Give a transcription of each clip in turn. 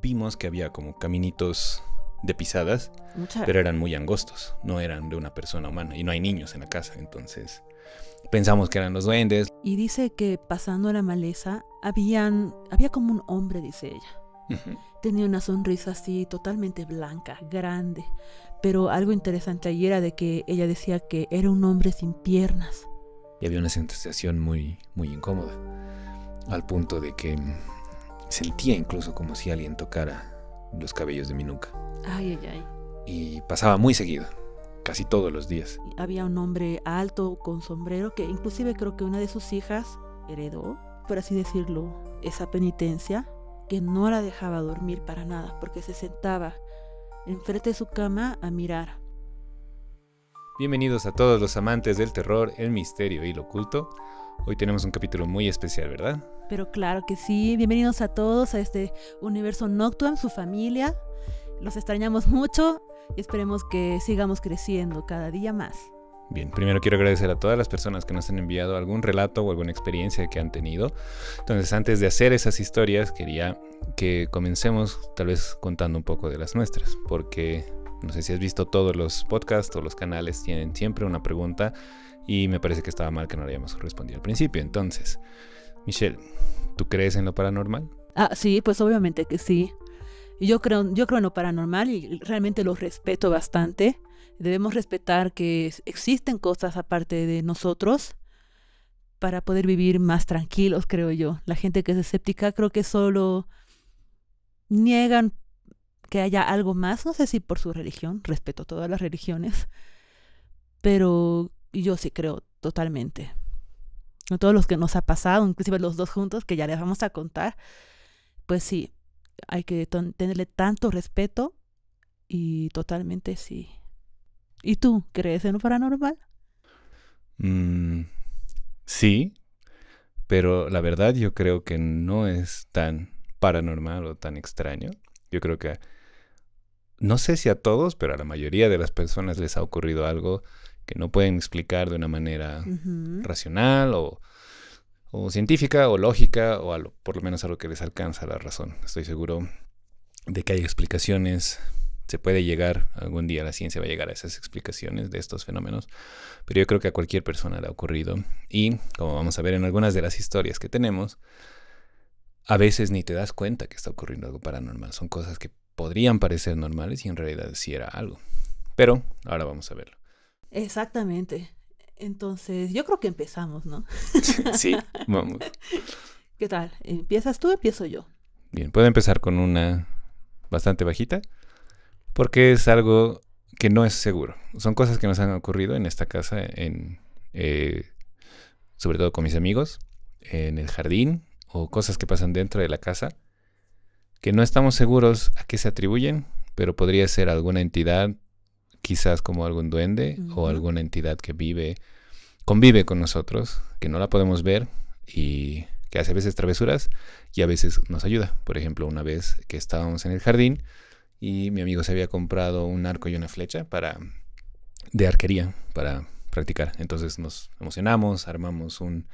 vimos que había como caminitos de pisadas, pero eran muy angostos, no eran de una persona humana y no hay niños en la casa, entonces pensamos que eran los duendes. Y dice que pasando la maleza había como un hombre, dice ella. Tenía una sonrisa así totalmente blanca, grande, pero algo interesante ahí era de que ella decía que era un hombre sin piernas. Y había una sensación muy, muy incómoda, al punto de que sentía incluso como si alguien tocara los cabellos de mi nuca. Ay, ay, ay. Y pasaba muy seguido, casi todos los días. Había un hombre alto con sombrero que inclusive creo que una de sus hijas heredó, por así decirlo, esa penitencia, que no la dejaba dormir para nada, porque se sentaba enfrente de su cama a mirar. Bienvenidos a todos los amantes del terror, el misterio y lo oculto. Hoy tenemos un capítulo muy especial, ¿verdad? Pero claro que sí, bienvenidos a todos a este universo Noctuam, su familia. Los extrañamos mucho y esperemos que sigamos creciendo cada día más. Bien, primero quiero agradecer a todas las personas que nos han enviado algún relato o alguna experiencia que han tenido. Entonces, antes de hacer esas historias, quería que comencemos tal vez contando un poco de las nuestras, porque no sé si has visto todos los podcasts o los canales, tienen siempre una pregunta y me parece que estaba mal que no la hayamos respondido al principio. Entonces, Michelle, ¿tú crees en lo paranormal? Sí, pues obviamente que sí. Yo creo en lo paranormal y realmente lo respeto bastante. Debemos respetar que existen cosas aparte de nosotros para poder vivir más tranquilos, creo yo. La gente que es escéptica creo que solo niegan que haya algo más, no sé si por su religión, respeto todas las religiones, pero yo sí creo totalmente. A todos los que nos ha pasado, inclusive los dos juntos, que ya les vamos a contar, pues sí, hay que tenerle tanto respeto y totalmente sí. ¿Y tú crees en lo paranormal? Sí, pero la verdad yo creo que no es tan paranormal o tan extraño. Yo creo que, no sé si a todos, pero a la mayoría de las personas les ha ocurrido algo que no pueden explicar de una manera racional o científica o lógica o por lo menos a lo que les alcanza la razón. Estoy seguro de que hay explicaciones. Se puede llegar, algún día la ciencia va a llegar a esas explicaciones de estos fenómenos, pero yo creo que a cualquier persona le ha ocurrido. Y como vamos a ver en algunas de las historias que tenemos, a veces ni te das cuenta que está ocurriendo algo paranormal. Son cosas que podrían parecer normales y en realidad sí era algo. Pero ahora vamos a verlo. Exactamente. Entonces, yo creo que empezamos, ¿no? Sí, vamos. ¿Qué tal? ¿Empiezas tú o empiezo yo? Bien, puedo empezar con una bastante bajita, porque es algo que no es seguro. Son cosas que nos han ocurrido en esta casa, sobre todo con mis amigos, en el jardín, o cosas que pasan dentro de la casa, que no estamos seguros a qué se atribuyen, pero podría ser alguna entidad, quizás como algún duende, o alguna entidad que convive con nosotros, que no la podemos ver y que hace a veces travesuras y a veces nos ayuda. Por ejemplo, una vez que estábamos en el jardín y mi amigo se había comprado un arco y una flecha de arquería para practicar. Entonces nos emocionamos, armamos un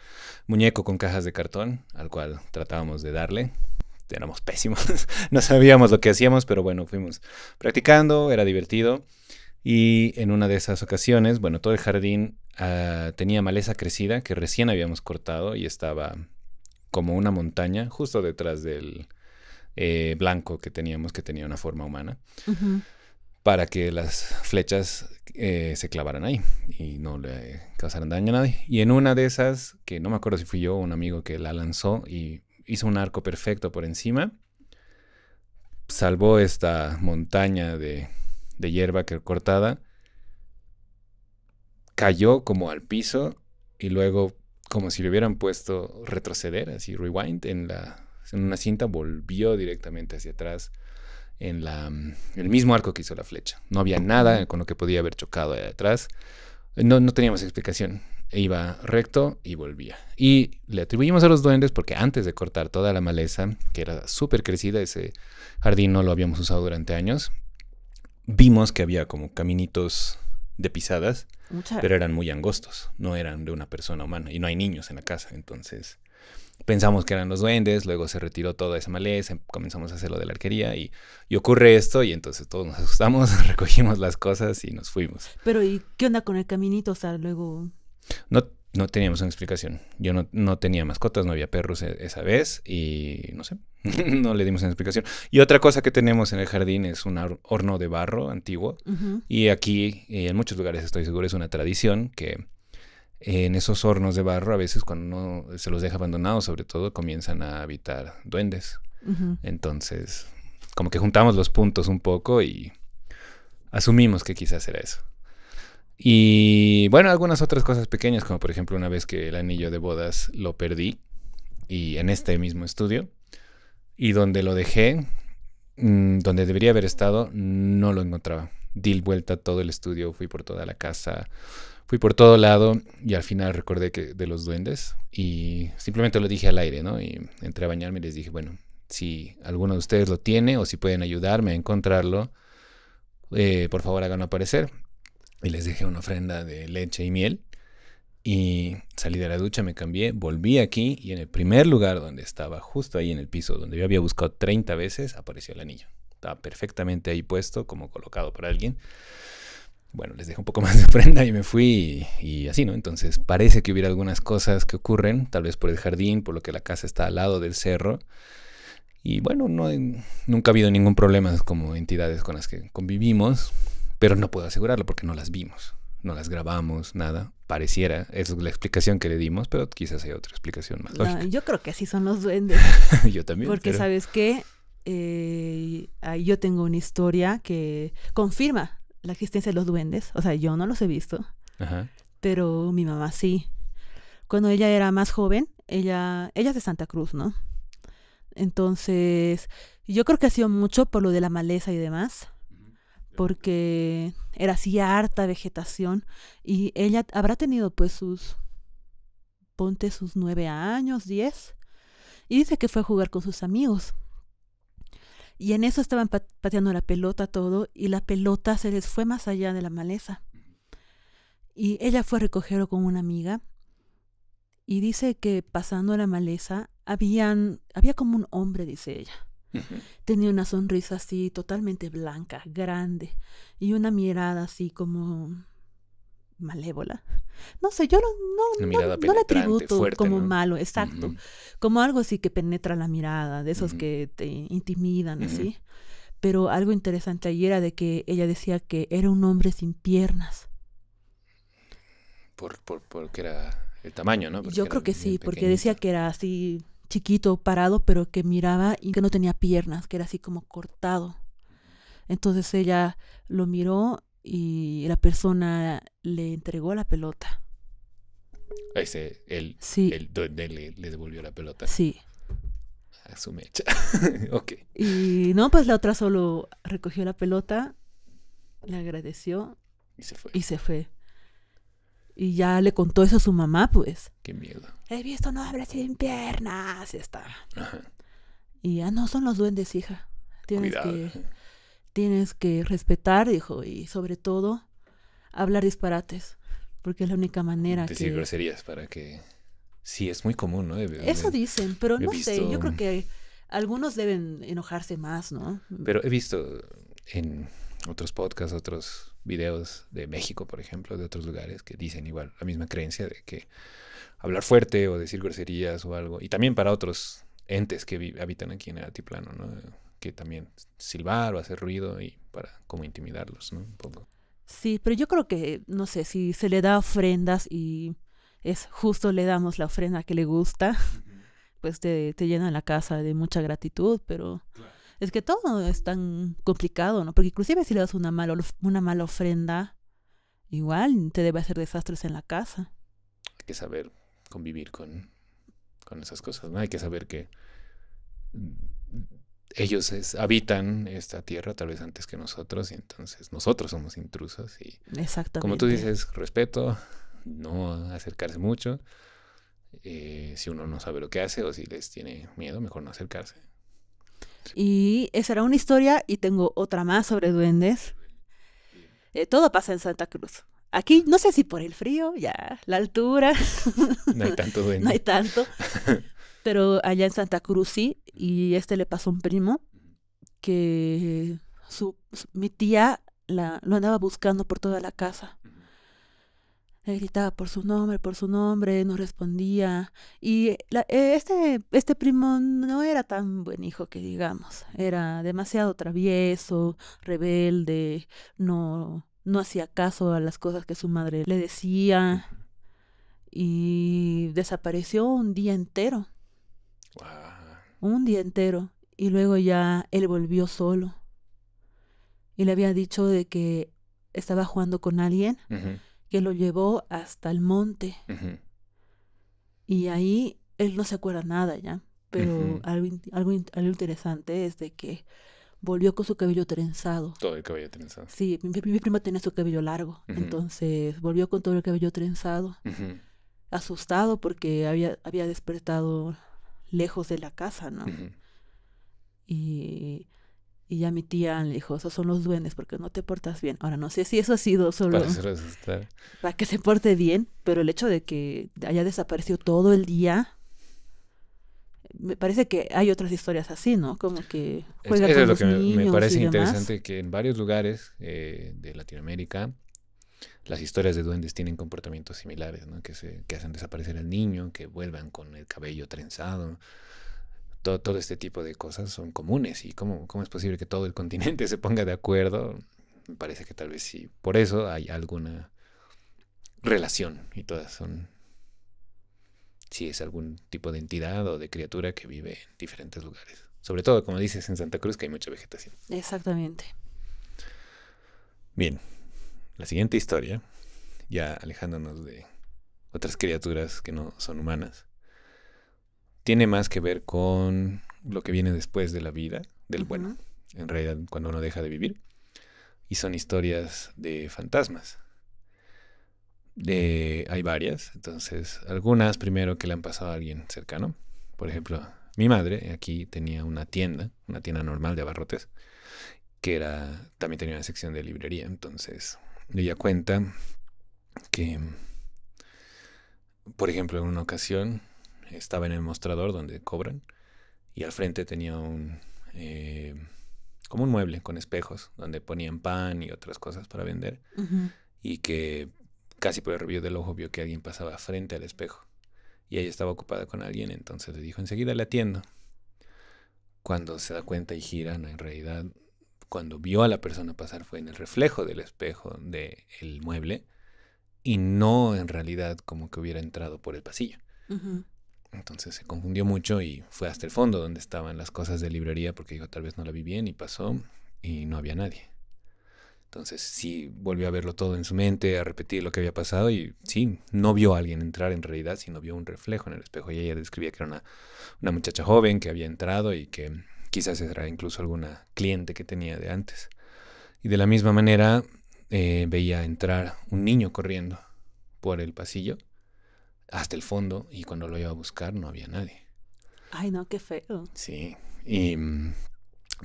muñeco con cajas de cartón al cual tratábamos de darle. Éramos pésimos, no sabíamos lo que hacíamos, pero bueno, fuimos practicando, era divertido. Y en una de esas ocasiones, bueno, todo el jardín tenía maleza crecida que recién habíamos cortado y estaba como una montaña justo detrás del blanco que teníamos, que tenía una forma humana, para que las flechas se clavaran ahí y no le causaran daño a nadie. Y en una de esas, que no me acuerdo si fui yo o un amigo que la lanzó y hizo un arco perfecto por encima, salvó esta montaña de hierba que cortada, cayó como al piso y luego, como si le hubieran puesto retroceder, así rewind, en una cinta, volvió directamente hacia atrás en el mismo arco que hizo la flecha. No había nada con lo que podía haber chocado de atrás. No teníamos explicación. Iba recto y volvía. Y le atribuimos a los duendes porque antes de cortar toda la maleza, que era súper crecida, ese jardín no lo habíamos usado durante años, vimos que había como caminitos de pisadas, pero eran muy angostos, no eran de una persona humana y no hay niños en la casa. Entonces Pensamos que eran los duendes, luego se retiró toda esa maleza, comenzamos a hacer lo de la arquería y ocurre esto y entonces todos nos asustamos, recogimos las cosas y nos fuimos. Pero ¿y qué onda con el caminito? O sea, luego... No teníamos una explicación. Yo no tenía mascotas, no había perros esa vez y no sé, no le dimos una explicación. Y otra cosa que tenemos en el jardín es un horno de barro antiguo y aquí en muchos lugares estoy seguro es una tradición que en esos hornos de barro a veces cuando no se los deja abandonados sobre todo comienzan a habitar duendes. Entonces como que juntamos los puntos un poco y asumimos que quizás era eso. Y bueno, algunas otras cosas pequeñas, como por ejemplo una vez que el anillo de bodas lo perdí y en este mismo estudio y donde lo dejé, donde debería haber estado, no lo encontraba. Di vuelta a todo el estudio, fui por toda la casa, fui por todo lado y al final recordé que de los duendes y simplemente lo dije al aire, ¿no? Y entré a bañarme y les dije, bueno, si alguno de ustedes lo tiene o si pueden ayudarme a encontrarlo, por favor háganlo aparecer. Y les dejé una ofrenda de leche y miel. Y salí de la ducha, me cambié, volví aquí y en el primer lugar donde estaba, justo ahí en el piso, donde yo había buscado 30 veces, apareció el anillo. Estaba perfectamente ahí puesto, como colocado por alguien. Bueno, les dejé un poco más de ofrenda y me fui y así, ¿no? Entonces parece que hubiera algunas cosas que ocurren, tal vez por el jardín, por lo que la casa está al lado del cerro. Y bueno, nunca ha habido ningún problema como entidades con las que convivimos. Pero no puedo asegurarlo porque no las vimos, no las grabamos, nada. Pareciera, esa es la explicación que le dimos, pero quizás hay otra explicación más lógica. Yo creo que así son los duendes. Yo también. Porque pero... ¿sabes qué? Yo tengo una historia que confirma la existencia de los duendes. O sea, yo no los he visto, pero mi mamá sí. Cuando ella era más joven, ella es de Santa Cruz, ¿no? Entonces, yo creo que ha sido mucho por lo de la maleza y demás. Porque era así harta vegetación y ella habrá tenido pues sus 9 años, 10 y dice que fue a jugar con sus amigos y en eso estaban pateando la pelota todo y la pelota se les fue más allá de la maleza y ella fue a recogerlo con una amiga y dice que pasando la maleza había como un hombre, dice ella. Tenía una sonrisa así totalmente blanca, grande y una mirada así como malévola. No sé, yo no le atributo fuerte, como ¿no? Malo, exacto. Como algo así que penetra la mirada, de esos que te intimidan así. Pero algo interesante ahí era de que ella decía que era un hombre sin piernas. Porque era el tamaño, ¿no? Porque yo creo que sí, porque decía que era así... chiquito, parado, pero que miraba y que no tenía piernas, que era así como cortado. Entonces ella lo miró y la persona le entregó la pelota. El duende le devolvió la pelota. Sí. A su mecha. Ok. Y no, pues la otra solo recogió la pelota, le agradeció y se fue. Y ya le contó eso a su mamá, pues. Qué miedo. He visto un hombre sin piernas. Y está. Y ya no son los duendes, hija. Tienes que respetar, dijo. Y sobre todo, hablar disparates. Porque es la única manera decir groserías para que... Sí, es muy común, ¿no? Eso dicen, pero no sé. Yo creo que algunos deben enojarse más, ¿no? Pero he visto en otros podcasts, otros videos de México, por ejemplo, de otros lugares que dicen igual la misma creencia de que hablar fuerte o decir groserías o algo, y también para otros entes que habitan aquí en el altiplano, ¿no? Que también silbar o hacer ruido y para como intimidarlos, ¿no? Un poco. Sí, pero yo creo que, no sé, si se le da ofrendas y es justo le damos la ofrenda que le gusta, pues te llena la casa de mucha gratitud, pero... Claro. Es que todo es tan complicado, ¿no? Porque inclusive si le das una mala ofrenda, igual te debe hacer desastres en la casa. Hay que saber convivir con esas cosas, ¿no? Hay que saber que ellos habitan esta tierra tal vez antes que nosotros y entonces nosotros somos intrusos y exactamente. Como tú dices, respeto, no acercarse mucho. Si uno no sabe lo que hace o si les tiene miedo, mejor no acercarse. Y esa era una historia y tengo otra más sobre duendes. Todo pasa en Santa Cruz. Aquí, no sé si por el frío, ya, la altura. No hay tanto duende. No hay tanto. Pero allá en Santa Cruz sí, y le pasó a un primo que mi tía lo andaba buscando por toda la casa. Le gritaba por su nombre, no respondía. Y este primo no era tan buen hijo que digamos. Era demasiado travieso, rebelde, no hacía caso a las cosas que su madre le decía. Y desapareció un día entero. Wow. Un día entero. Y luego ya él volvió solo. Y le había dicho de que estaba jugando con alguien. Que lo llevó hasta el monte. Y ahí él no se acuerda nada ya. Pero algo interesante es de que volvió con su cabello trenzado. Todo el cabello trenzado. Sí, mi prima tenía su cabello largo. Entonces volvió con todo el cabello trenzado. Asustado porque había despertado lejos de la casa, ¿no? Y ya mi tía le dijo, esos son los duendes porque no te portas bien. Ahora, no sé si eso ha sido solo para que se porte bien, pero el hecho de que haya desaparecido todo el día, me parece que hay otras historias así, ¿no? Como que juega con los niños. Eso es lo que me parece interesante, que en varios lugares de Latinoamérica las historias de duendes tienen comportamientos similares, ¿no? Que hacen desaparecer al niño, que vuelvan con el cabello trenzado. Todo este tipo de cosas son comunes. ¿Y cómo es posible que todo el continente se ponga de acuerdo? Me parece que tal vez sí. Por eso hay alguna relación. Y todas son... Sí, es algún tipo de entidad o de criatura que vive en diferentes lugares. Sobre todo, como dices, en Santa Cruz, que hay mucha vegetación. Exactamente. Bien. La siguiente historia, ya alejándonos de otras criaturas que no son humanas, tiene más que ver con lo que viene después de la vida, bueno, en realidad cuando uno deja de vivir, y son historias de fantasmas. Hay varias, entonces algunas primero que le han pasado a alguien cercano. Por ejemplo, mi madre aquí tenía una tienda normal de abarrotes, que también tenía una sección de librería, entonces... Ella cuenta que, por ejemplo, en una ocasión estaba en el mostrador donde cobran y al frente tenía como un mueble con espejos donde ponían pan y otras cosas para vender y que casi por el rabillo del ojo vio que alguien pasaba frente al espejo y ella estaba ocupada con alguien, entonces le dijo, enseguida le atiendo. Cuando se da cuenta y gira, no, en realidad... Cuando vio a la persona pasar fue en el reflejo del espejo del mueble y no en realidad como que hubiera entrado por el pasillo. Entonces se confundió mucho y fue hasta el fondo donde estaban las cosas de librería porque dijo tal vez no la vi bien y pasó y no había nadie. Entonces sí volvió a verlo todo en su mente, a repetir lo que había pasado y sí, no vio a alguien entrar en realidad, sino vio un reflejo en el espejo y ella describía que era una muchacha joven que había entrado y que... Quizás era incluso alguna cliente que tenía de antes. Y de la misma manera veía entrar un niño corriendo por el pasillo hasta el fondo y cuando lo iba a buscar no había nadie. Ay, no, qué feo. Sí. Y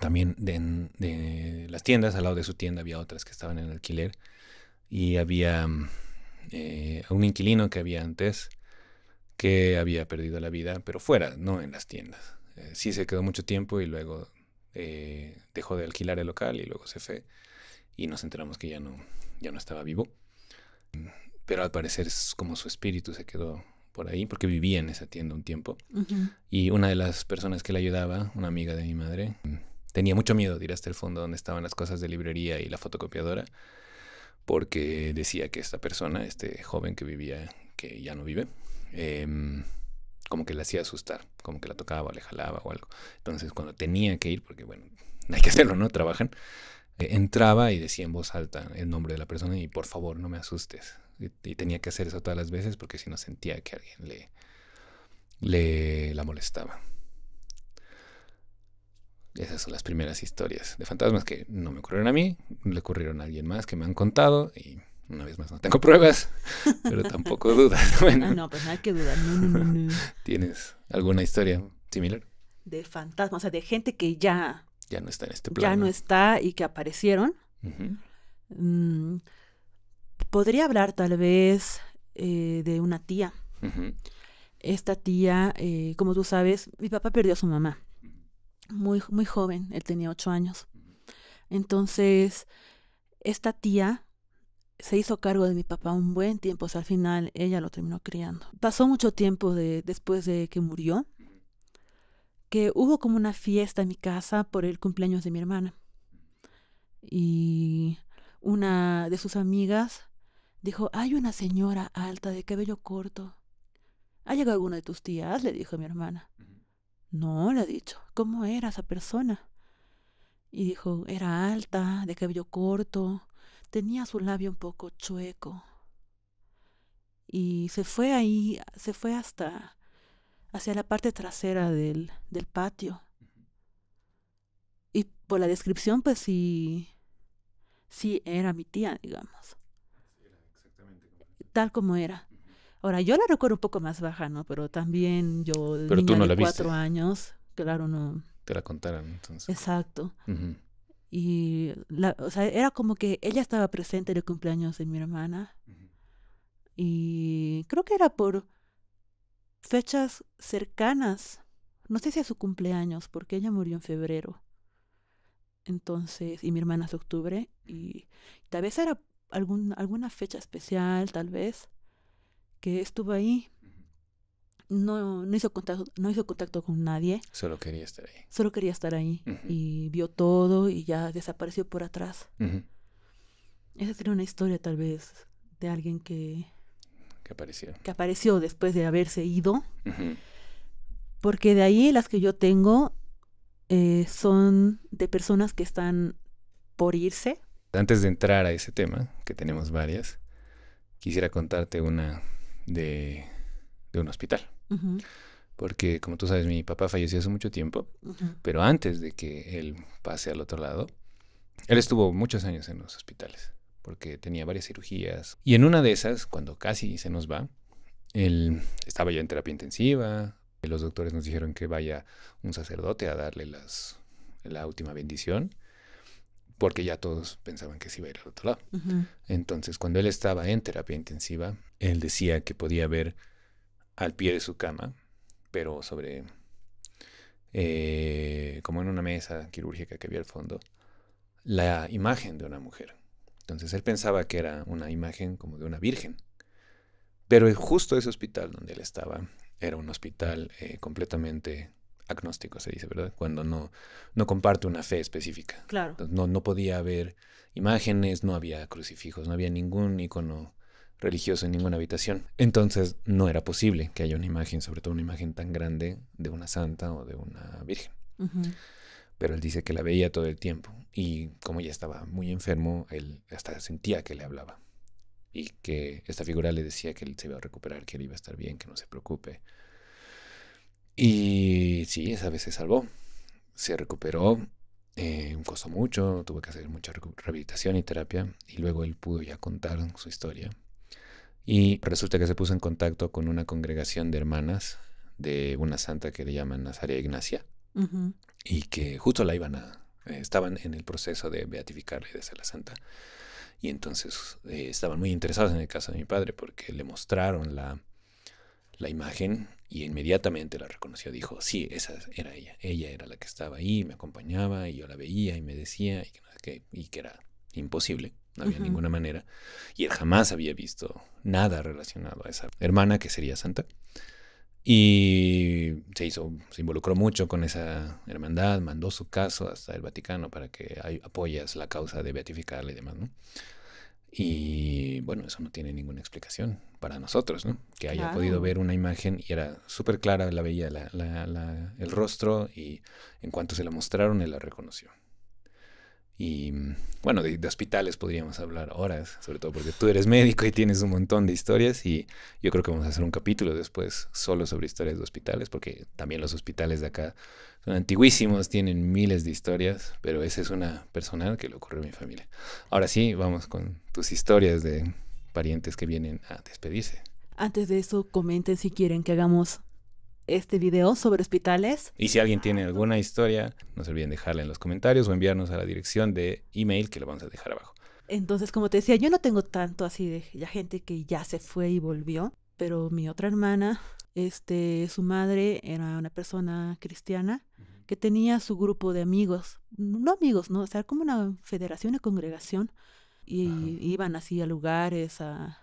también de las tiendas, al lado de su tienda había otras que estaban en alquiler y había un inquilino que había antes que había perdido la vida, pero fuera, no en las tiendas. Sí se quedó mucho tiempo y luego dejó de alquilar el local y luego se fue y nos enteramos que ya no estaba vivo. Pero al parecer es como su espíritu se quedó por ahí porque vivía en esa tienda un tiempo. Y una de las personas que le ayudaba, una amiga de mi madre, tenía mucho miedo de ir hasta el fondo donde estaban las cosas de librería y la fotocopiadora porque decía que esta persona, este joven que vivía, que ya no vive, como que le hacía asustar, como que la tocaba o le jalaba o algo. Entonces cuando tenía que ir, porque bueno, hay que hacerlo, ¿no? Trabajan, entraba y decía en voz alta el nombre de la persona y por favor no me asustes. Y tenía que hacer eso todas las veces porque si no sentía que alguien la molestaba. Esas son las primeras historias de fantasmas que no me ocurrieron a mí, le ocurrieron a alguien más que me han contado y una vez más no tengo pruebas, pero tampoco dudas. Bueno, no, pues no hay que dudar. No. ¿Tienes alguna historia similar? De fantasmas, o sea, de gente que ya no está en este plano. Ya no está y que aparecieron. Podría hablar tal vez de una tía. Esta tía, como tú sabes, mi papá perdió a su mamá muy, muy joven, él tenía 8 años. Entonces, esta tía se hizo cargo de mi papá un buen tiempo, o sea, al final ella lo terminó criando. Pasó mucho tiempo después de que murió, que hubo como una fiesta en mi casa por el cumpleaños de mi hermana. Y una de sus amigas dijo, hay una señora alta de cabello corto. ¿Ha llegado alguna de tus tías? Le dijo mi hermana. No, le ha dicho. ¿Cómo era esa persona? Y dijo, era alta, de cabello corto, tenía su labio un poco chueco. Y se fue ahí, se fue hacia la parte trasera del patio. Y por la descripción, pues sí era mi tía, digamos. Tal como era. Ahora, yo la recuerdo un poco más baja, ¿no? Pero también yo, Pero tú niña no de la viste. 4 años, claro, no. Te la contaron, entonces. Exacto. Ujú. Y, o sea, era como que ella estaba presente en el cumpleaños de mi hermana. Y creo que era por fechas cercanas. No sé si a su cumpleaños, porque ella murió en febrero. Entonces, y mi hermana es de octubre. Y tal vez era alguna fecha especial, tal vez, que estuvo ahí. No hizo contacto con nadie. Solo quería estar ahí. Solo quería estar ahí. Ujú. Y vio todo y ya desapareció por atrás. Ujú. Esa sería una historia tal vez de alguien que apareció. Que apareció después de haberse ido. Uh-huh. Porque de ahí las que yo tengo son de personas que están por irse. Antes de entrar a ese tema, que tenemos varias, quisiera contarte una de un hospital. Uh-huh. Porque, como tú sabes, mi papá falleció hace mucho tiempo, Uh-huh. pero antes de que él pase al otro lado, él estuvo muchos años en los hospitales, porque tenía varias cirugías. Y en una de esas, cuando casi se nos va, él estaba ya en terapia intensiva. Los doctores nos dijeron que vaya un sacerdote a darle la última bendición, porque ya todos pensaban que se iba a ir al otro lado. Uh-huh. Entonces, cuando él estaba en terapia intensiva, él decía que podía ver al pie de su cama, pero sobre, como en una mesa quirúrgica que había al fondo, la imagen de una mujer. Entonces él pensaba que era una imagen como de una virgen. Pero justo ese hospital donde él estaba era un hospital completamente agnóstico, se dice, ¿verdad? Cuando no comparte una fe específica. Claro. Entonces, no podía haber imágenes, no había crucifijos, no había ningún icono religioso en ninguna habitación. Entonces no era posible que haya una imagen, sobre todo una imagen tan grande de una santa o de una virgen. Uh-huh. Pero él dice que la veía todo el tiempo y como ya estaba muy enfermo, él hasta sentía que le hablaba y que esta figura le decía que él se iba a recuperar, que él iba a estar bien, que no se preocupe. Y sí, esa vez se salvó, se recuperó, costó mucho, tuvo que hacer mucha rehabilitación y terapia y luego él pudo ya contar su historia. Y resulta que se puso en contacto con una congregación de hermanas de una santa que le llaman Nazaria Ignacia. Uh-huh. Y que justo la estaban en el proceso de beatificarla y de ser la santa. Y entonces estaban muy interesados en el caso de mi padre porque le mostraron la imagen y inmediatamente la reconoció. Dijo, sí, esa era ella. Ella era la que estaba ahí, me acompañaba y yo la veía y me decía y que era imposible. No había ninguna manera. Y él jamás había visto nada relacionado a esa hermana que sería santa. Y se involucró mucho con esa hermandad, mandó su caso hasta el Vaticano para que apoyas la causa de beatificarla y demás, ¿no? Y bueno, eso no tiene ninguna explicación para nosotros, ¿no? Que haya podido ver una imagen y era súper clara, la veía el rostro y en cuanto se la mostraron, él la reconoció. Y bueno, de hospitales podríamos hablar horas, sobre todo porque tú eres médico y tienes un montón de historias y yo creo que vamos a hacer un capítulo después solo sobre historias de hospitales, porque también los hospitales de acá son antiguísimos, tienen miles de historias, pero esa es una personal que le ocurrió a mi familia. Ahora sí, vamos con tus historias de parientes que vienen a despedirse. Antes de eso, comenten si quieren que hagamos este video sobre hospitales. Y si alguien tiene alguna historia, no se olviden dejarla en los comentarios o enviarnos a la dirección de email que lo vamos a dejar abajo. Entonces, como te decía, yo no tengo tanto así de la gente que ya se fue y volvió, pero mi otra hermana, su madre era una persona cristiana que tenía su grupo de amigos, no amigos, ¿no? O sea, como una federación, una congregación, y iban así a lugares a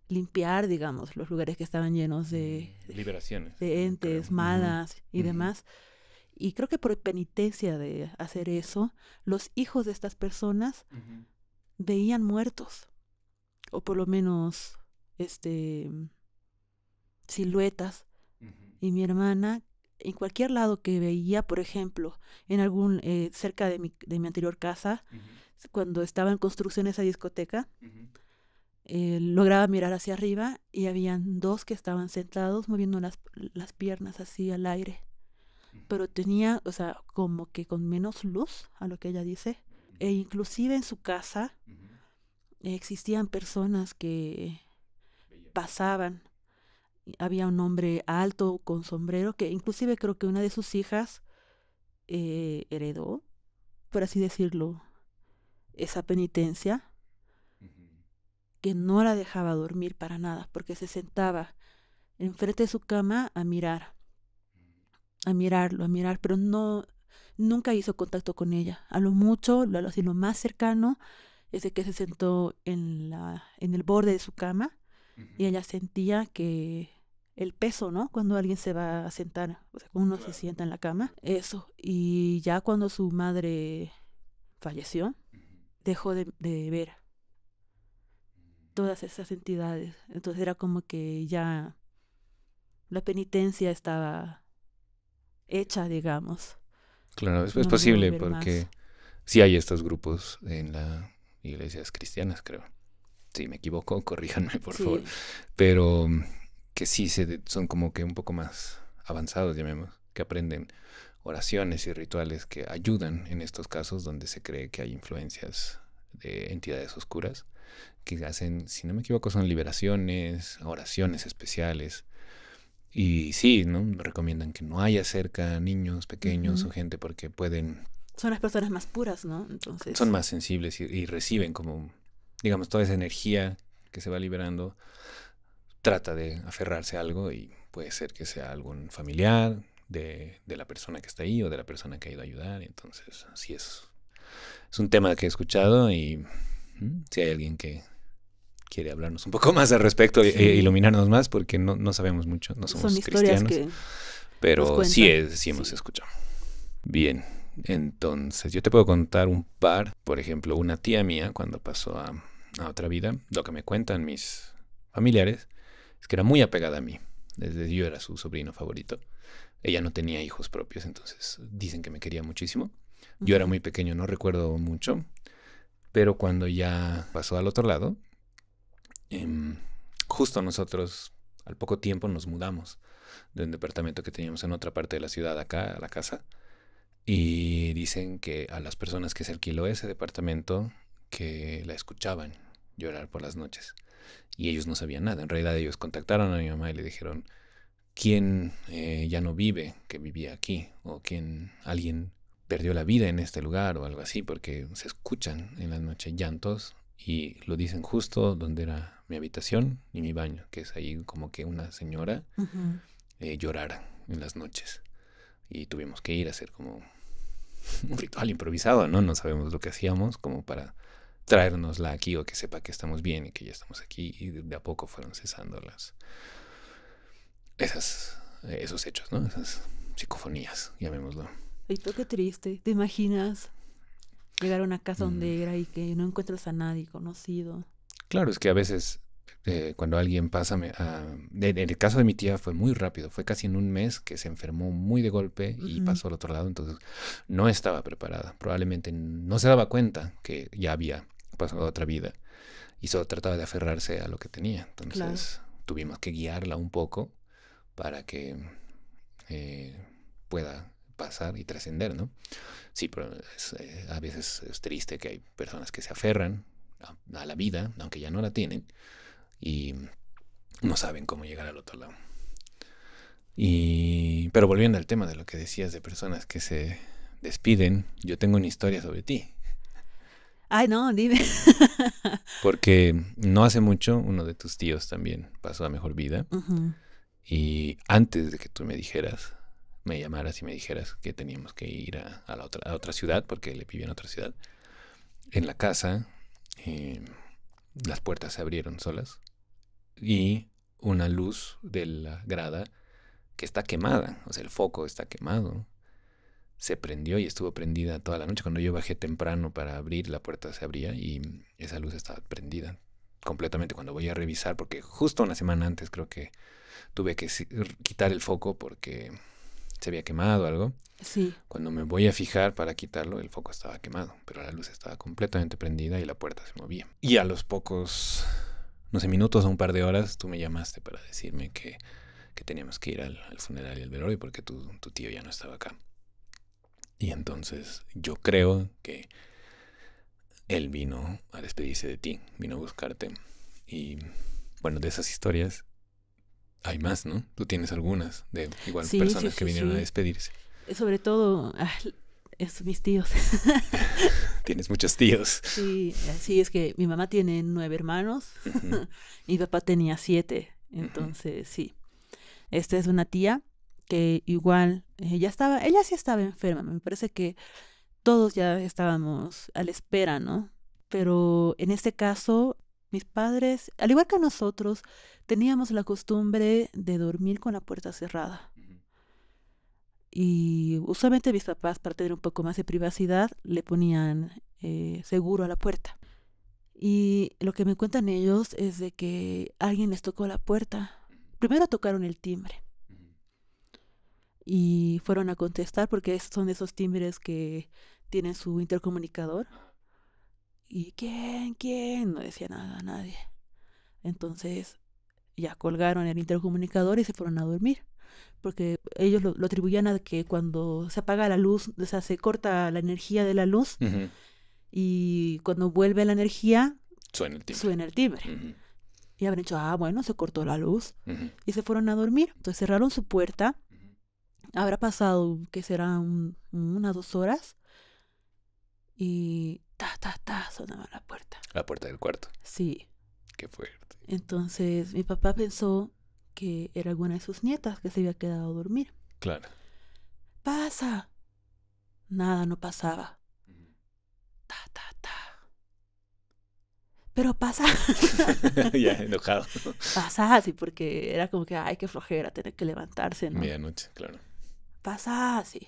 limpiar, digamos, los lugares que estaban llenos Liberaciones. de entes malas y demás. Y creo que por penitencia de hacer eso, los hijos de estas personas veían muertos, o por lo menos siluetas. Y mi hermana, en cualquier lado que veía, por ejemplo, en algún cerca de mi anterior casa, cuando estaba en construcción esa discoteca, lograba mirar hacia arriba y habían dos que estaban sentados moviendo las piernas así al aire. Pero tenía, o sea, como que con menos luz, a lo que ella dice. E inclusive en su casa existían personas que pasaban. Había un hombre alto con sombrero que inclusive creo que una de sus hijas heredó, por así decirlo, esa penitencia, que no la dejaba dormir para nada, porque se sentaba enfrente de su cama a mirar, pero nunca hizo contacto con ella. A lo mucho, así lo más cercano, es de que se sentó en el borde de su cama y ella sentía que el peso, ¿no? Cuando alguien se va a sentar, o sea, cuando uno se sienta en la cama, eso. Y ya cuando su madre falleció, dejó de ver todas esas entidades. Entonces era como que ya la penitencia estaba hecha, digamos. Claro, es No posible volver porque más. sí hay estos grupos en las iglesias cristianas, creo. Si me equivoco, corríjanme, por favor. Sí, Pero que sí son como que un poco más avanzados, llamemos, que aprenden oraciones y rituales que ayudan en estos casos donde se cree que hay influencias de entidades oscuras, que hacen, si no me equivoco, son liberaciones, oraciones especiales. Y sí, ¿no? Recomiendan que no haya cerca niños pequeños o gente porque son las personas más puras, ¿no? son Entonces, más sensibles y reciben como, digamos, toda esa energía que se va liberando, trata de aferrarse a algo y puede ser que sea algún familiar de la persona que está ahí o de la persona que ha ido a ayudar. Entonces, sí es un tema que he escuchado y si hay alguien que quiere hablarnos un poco más al respecto e sí, iluminarnos más porque no sabemos mucho, no son somos historias cristianos, que nos pero cuentan. sí hemos escuchado. Bien, entonces yo te puedo contar un par. Por ejemplo, una tía mía cuando pasó a otra vida, lo que me cuentan mis familiares es que era muy apegada a mí. Desde yo era su sobrino favorito. Ella no tenía hijos propios, entonces dicen que me quería muchísimo. Yo era muy pequeño, no recuerdo mucho, pero cuando ya pasó al otro lado, justo nosotros al poco tiempo nos mudamos de un departamento que teníamos en otra parte de la ciudad acá a la casa. Y dicen que a las personas que se alquiló ese departamento que la escuchaban llorar por las noches. Y ellos no sabían nada. En realidad ellos contactaron a mi mamá y le dijeron quién ya no vive, que vivía aquí, o alguien perdió la vida en este lugar o algo así, porque se escuchan en la noche llantos y lo dicen justo donde era mi habitación y mi baño, que es ahí como que una señora llorara en las noches. Y tuvimos que ir a hacer como un ritual improvisado, ¿no? No sabemos lo que hacíamos como para traérnosla aquí o que sepa que estamos bien y que ya estamos aquí. Y de a poco fueron cesando esos hechos, ¿no? Esas psicofonías, llamémoslo. Y tú qué triste, ¿te imaginas llegar a una casa donde era y que no encuentras a nadie conocido? Claro, es que a veces cuando alguien pasa, en el caso de mi tía fue muy rápido, fue casi en un mes que se enfermó muy de golpe y pasó al otro lado, entonces no estaba preparada, probablemente no se daba cuenta que ya había pasado otra vida y solo trataba de aferrarse a lo que tenía, entonces tuvimos que guiarla un poco para que pueda pasar y trascender, ¿no? Sí, pero a veces es triste que hay personas que se aferran a la vida, aunque ya no la tienen, y no saben cómo llegar al otro lado. Pero volviendo al tema de lo que decías de personas que se despiden, yo tengo una historia sobre ti. Ay, no, dime. Porque no hace mucho uno de tus tíos también pasó a mejor vida. Ujú. Y antes de que tú me dijeras, me llamaras y me dijeras que teníamos que ir a otra ciudad, porque él vivía en otra ciudad, en la casa eh, las puertas se abrieron solas y una luz de la grada que está quemada, o sea, el foco está quemado, se prendió y estuvo prendida toda la noche. Cuando yo bajé temprano para abrir, la puerta se abría y esa luz estaba prendida completamente. Cuando voy a revisar, porque justo una semana antes creo que tuve que quitar el foco porque se había quemado algo. Sí. Cuando me voy a fijar para quitarlo, el foco estaba quemado, pero la luz estaba completamente prendida y la puerta se movía. Y a los pocos, no sé, minutos o un par de horas, tú me llamaste para decirme que teníamos que ir al funeral y al velorio porque tu tío ya no estaba acá. Y entonces yo creo que él vino a despedirse de ti, vino a buscarte. Y bueno, de esas historias hay más, ¿no? Tú tienes algunas de igual Sí, sí, personas que sí, vinieron a sí. despedirse. Sobre todo, es mis tíos. Tienes muchos tíos. Sí, sí, es que mi mamá tiene 9 hermanos Ujú, y mi papá tenía 7. ujú, Entonces, sí. Esta es una tía que igual, ella sí estaba enferma. Me parece que todos ya estábamos a la espera, ¿no? Pero en este caso, mis padres, al igual que nosotros, teníamos la costumbre de dormir con la puerta cerrada. ujú. Y usualmente mis papás, para tener un poco más de privacidad, le ponían seguro a la puerta. Y lo que me cuentan ellos es de que alguien les tocó la puerta. Primero tocaron el timbre y fueron a contestar porque son de esos timbres que tienen su intercomunicador. ¿Y quién? ¿Quién? No decía nada, nadie. Entonces ya colgaron el intercomunicador y se fueron a dormir. Porque ellos lo atribuían a que cuando se apaga la luz, o sea, se corta la energía de la luz Ujú. y cuando vuelve la energía, Suena el timbre. suena el timbre. Ujú, Y habrán dicho, bueno, se cortó la luz. ujú, Y se fueron a dormir. Entonces cerraron su puerta. ujú. Habrá pasado, que será unas 2 horas. Y sonaba la puerta. La puerta del cuarto. Sí. Qué fuerte. Entonces mi papá pensó que era alguna de sus nietas que se había quedado a dormir. Claro. Pasa. Nada, no pasaba. Ujú. Pero pasa. Ya enojado. Pasa así, porque era como que, ay, qué flojera tener que levantarse, ¿no? Medianoche, claro. Pasa así.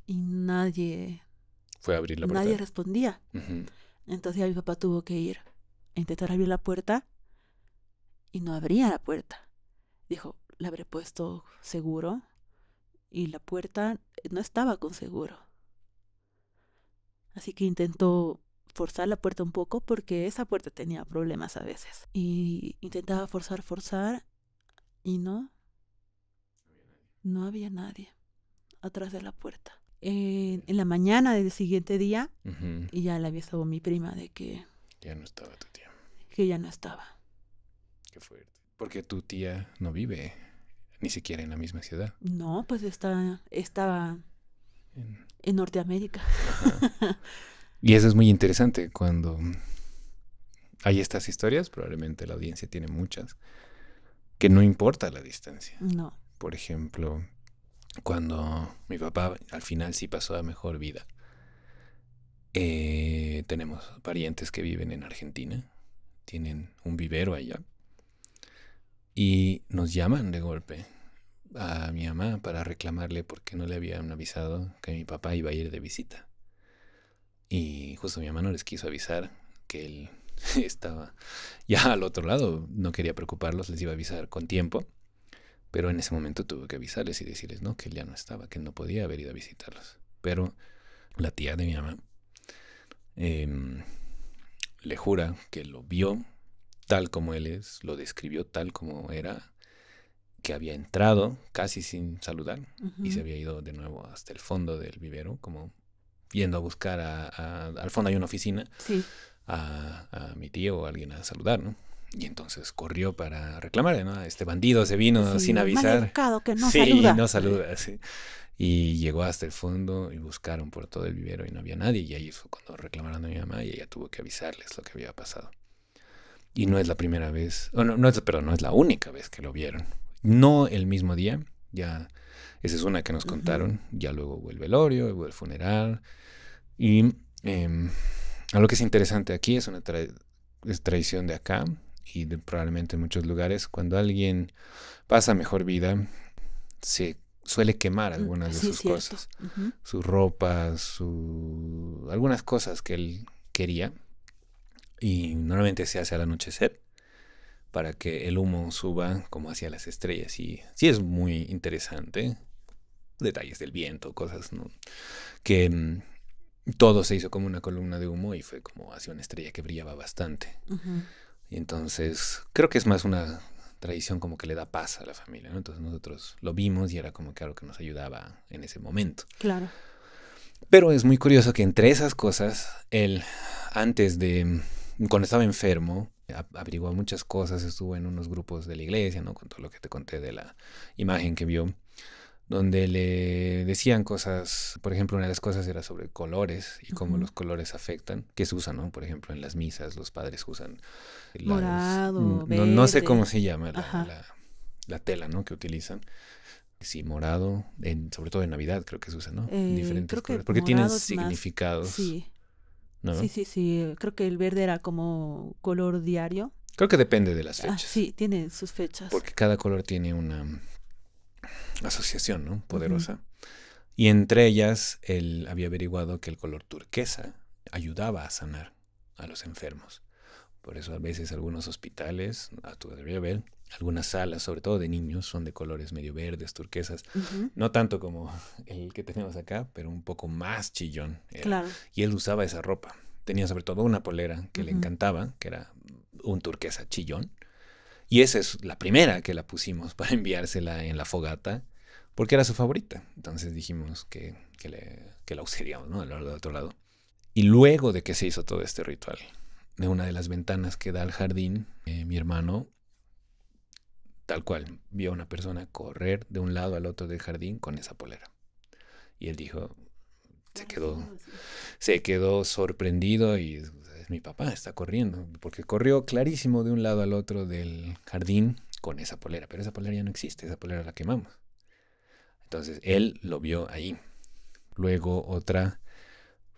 Y nadie Fue a abrir la nadie puerta. respondía. Ujú. Entonces ya mi papá tuvo que ir a intentar abrir la puerta y no abría la puerta. Dijo, le habré puesto seguro y la puerta no estaba con seguro. Así que intentó forzar la puerta un poco porque esa puerta tenía problemas a veces. Y intentaba forzar y no había nadie atrás de la puerta. En la mañana del siguiente día Ujú. ya le avisó mi prima de Ya no estaba tu tía. que ya no estaba. Qué fuerte. Porque tu tía no vive ni siquiera en la misma ciudad. No, pues estaba En- en Norteamérica. Ajá. Y eso es muy interesante cuando hay estas historias, probablemente la audiencia tiene muchas, que no importa la distancia. No. Por ejemplo, cuando mi papá al final sí pasó a mejor vida, tenemos parientes que viven en Argentina, tienen un vivero allá, y nos llaman de golpe a mi mamá para reclamarle porque no le habían avisado que mi papá iba a ir de visita. Y justo mi mamá no les quiso avisar que él estaba ya al otro lado, no quería preocuparlos, les iba a avisar con tiempo, pero en ese momento tuvo que avisarles y decirles no, que él ya no estaba, que él no podía haber ido a visitarlos. Pero la tía de mi mamá eh, le jura que lo vio tal como él es, lo describió tal como era, que había entrado casi sin saludar y se Ujú. había ido de nuevo hasta el fondo del vivero, como yendo a buscar al fondo hay una oficina, Sí. a mi tío o a alguien a saludar, ¿no? Y entonces corrió para reclamar, ¿no? Este bandido se vino Sí, sin el mal avisar. educado que no Sí, saluda. no saluda, sí. Y llegó hasta el fondo y buscaron por todo el vivero y no había nadie. Y ahí fue cuando reclamaron a mi mamá y ella tuvo que avisarles lo que había pasado. Y no es la primera vez, o no, no es la única vez que lo vieron. No el mismo día, ya esa es una que nos contaron. Ya luego hubo el velorio, hubo el funeral. Y algo que es interesante aquí es una es tradición de acá y probablemente en muchos lugares. Cuando alguien pasa mejor vida, se suele quemar algunas de Sí, sus cierto. cosas, su ropa, algunas cosas que él quería, y normalmente se hace al anochecer para que el humo suba como hacia las estrellas. Y sí es muy interesante, detalles del viento, cosas, ¿no? Que todo se hizo como una columna de humo y fue como hacia una estrella que brillaba bastante. Y entonces creo que es más una tradición como que le da paz a la familia, ¿no? Entonces nosotros lo vimos y era como que algo que nos ayudaba en ese momento. Claro. Pero es muy curioso que entre esas cosas, él cuando estaba enfermo, averiguó muchas cosas, estuvo en unos grupos de la iglesia, ¿no? Con todo lo que te conté de la imagen que vio, donde le decían cosas. Por ejemplo, una de las cosas era sobre colores y cómo los colores afectan, que se usan, ¿no? Por ejemplo, en las misas los padres usan Morado, no sé verde. cómo se llama Ajá. la tela, ¿no? Que utilizan. Sí, morado, sobre todo en Navidad creo que se usa, ¿no? Diferentes Creo que colores, porque tienen morado es más. significados, Sí, ¿no? sí. Creo que el verde era como color diario. Creo que depende de las Ah, fechas, sí, tiene sus fechas. porque cada color tiene una asociación, ¿no? Ujú. Poderosa. Y entre ellas, él había averiguado que el color turquesa ayudaba a sanar a los enfermos. Por eso a veces algunos hospitales, a tu debería ver, algunas salas, sobre todo de niños, son de colores medio verdes, turquesas. No tanto como el que tenemos acá, pero un poco más chillón era. Claro. Y él usaba esa ropa. Tenía sobre todo una polera que le encantaba, que era un turquesa chillón. Y esa es la primera que la pusimos para enviársela en la fogata, porque era su favorita. Entonces dijimos que la usaríamos, ¿no? Del otro lado. Y luego de que se hizo todo este ritual, de una de las ventanas que da al jardín, mi hermano, tal cual, vio a una persona correr de un lado al otro del jardín con esa polera. Y él dijo, se quedó sorprendido y es mi papá, está corriendo, porque corrió clarísimo de un lado al otro del jardín con esa polera, pero esa polera ya no existe, esa polera la quemamos. Entonces él lo vio ahí. Luego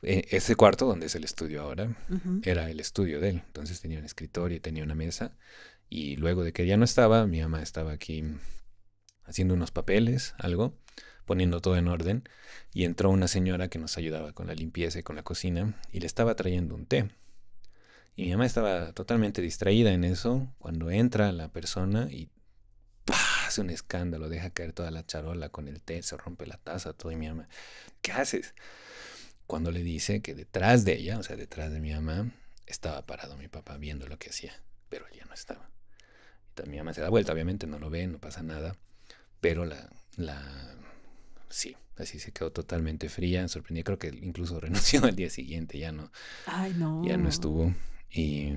ese cuarto donde es el estudio ahora, era el estudio de él. Entonces tenía un escritorio y tenía una mesa. Y luego de que ya no estaba, mi mamá estaba aquí haciendo unos papeles, algo, poniendo todo en orden. Y entró una señora que nos ayudaba con la limpieza y con la cocina y le estaba trayendo un té. Y mi mamá estaba totalmente distraída en eso cuando entra la persona y ¡pah! Hace un escándalo, deja caer toda la charola con el té, se rompe la taza, todo. Y mi mamá, ¿qué haces? Cuando le dice que detrás de ella, o sea, detrás de mi mamá, estaba parado mi papá viendo lo que hacía, pero él ya no estaba. Entonces mi mamá se da vuelta, obviamente no lo ve, no pasa nada, pero sí, así se quedó totalmente fría, sorprendida, creo que incluso renunció al día siguiente, Ay, ya no no. estuvo. Y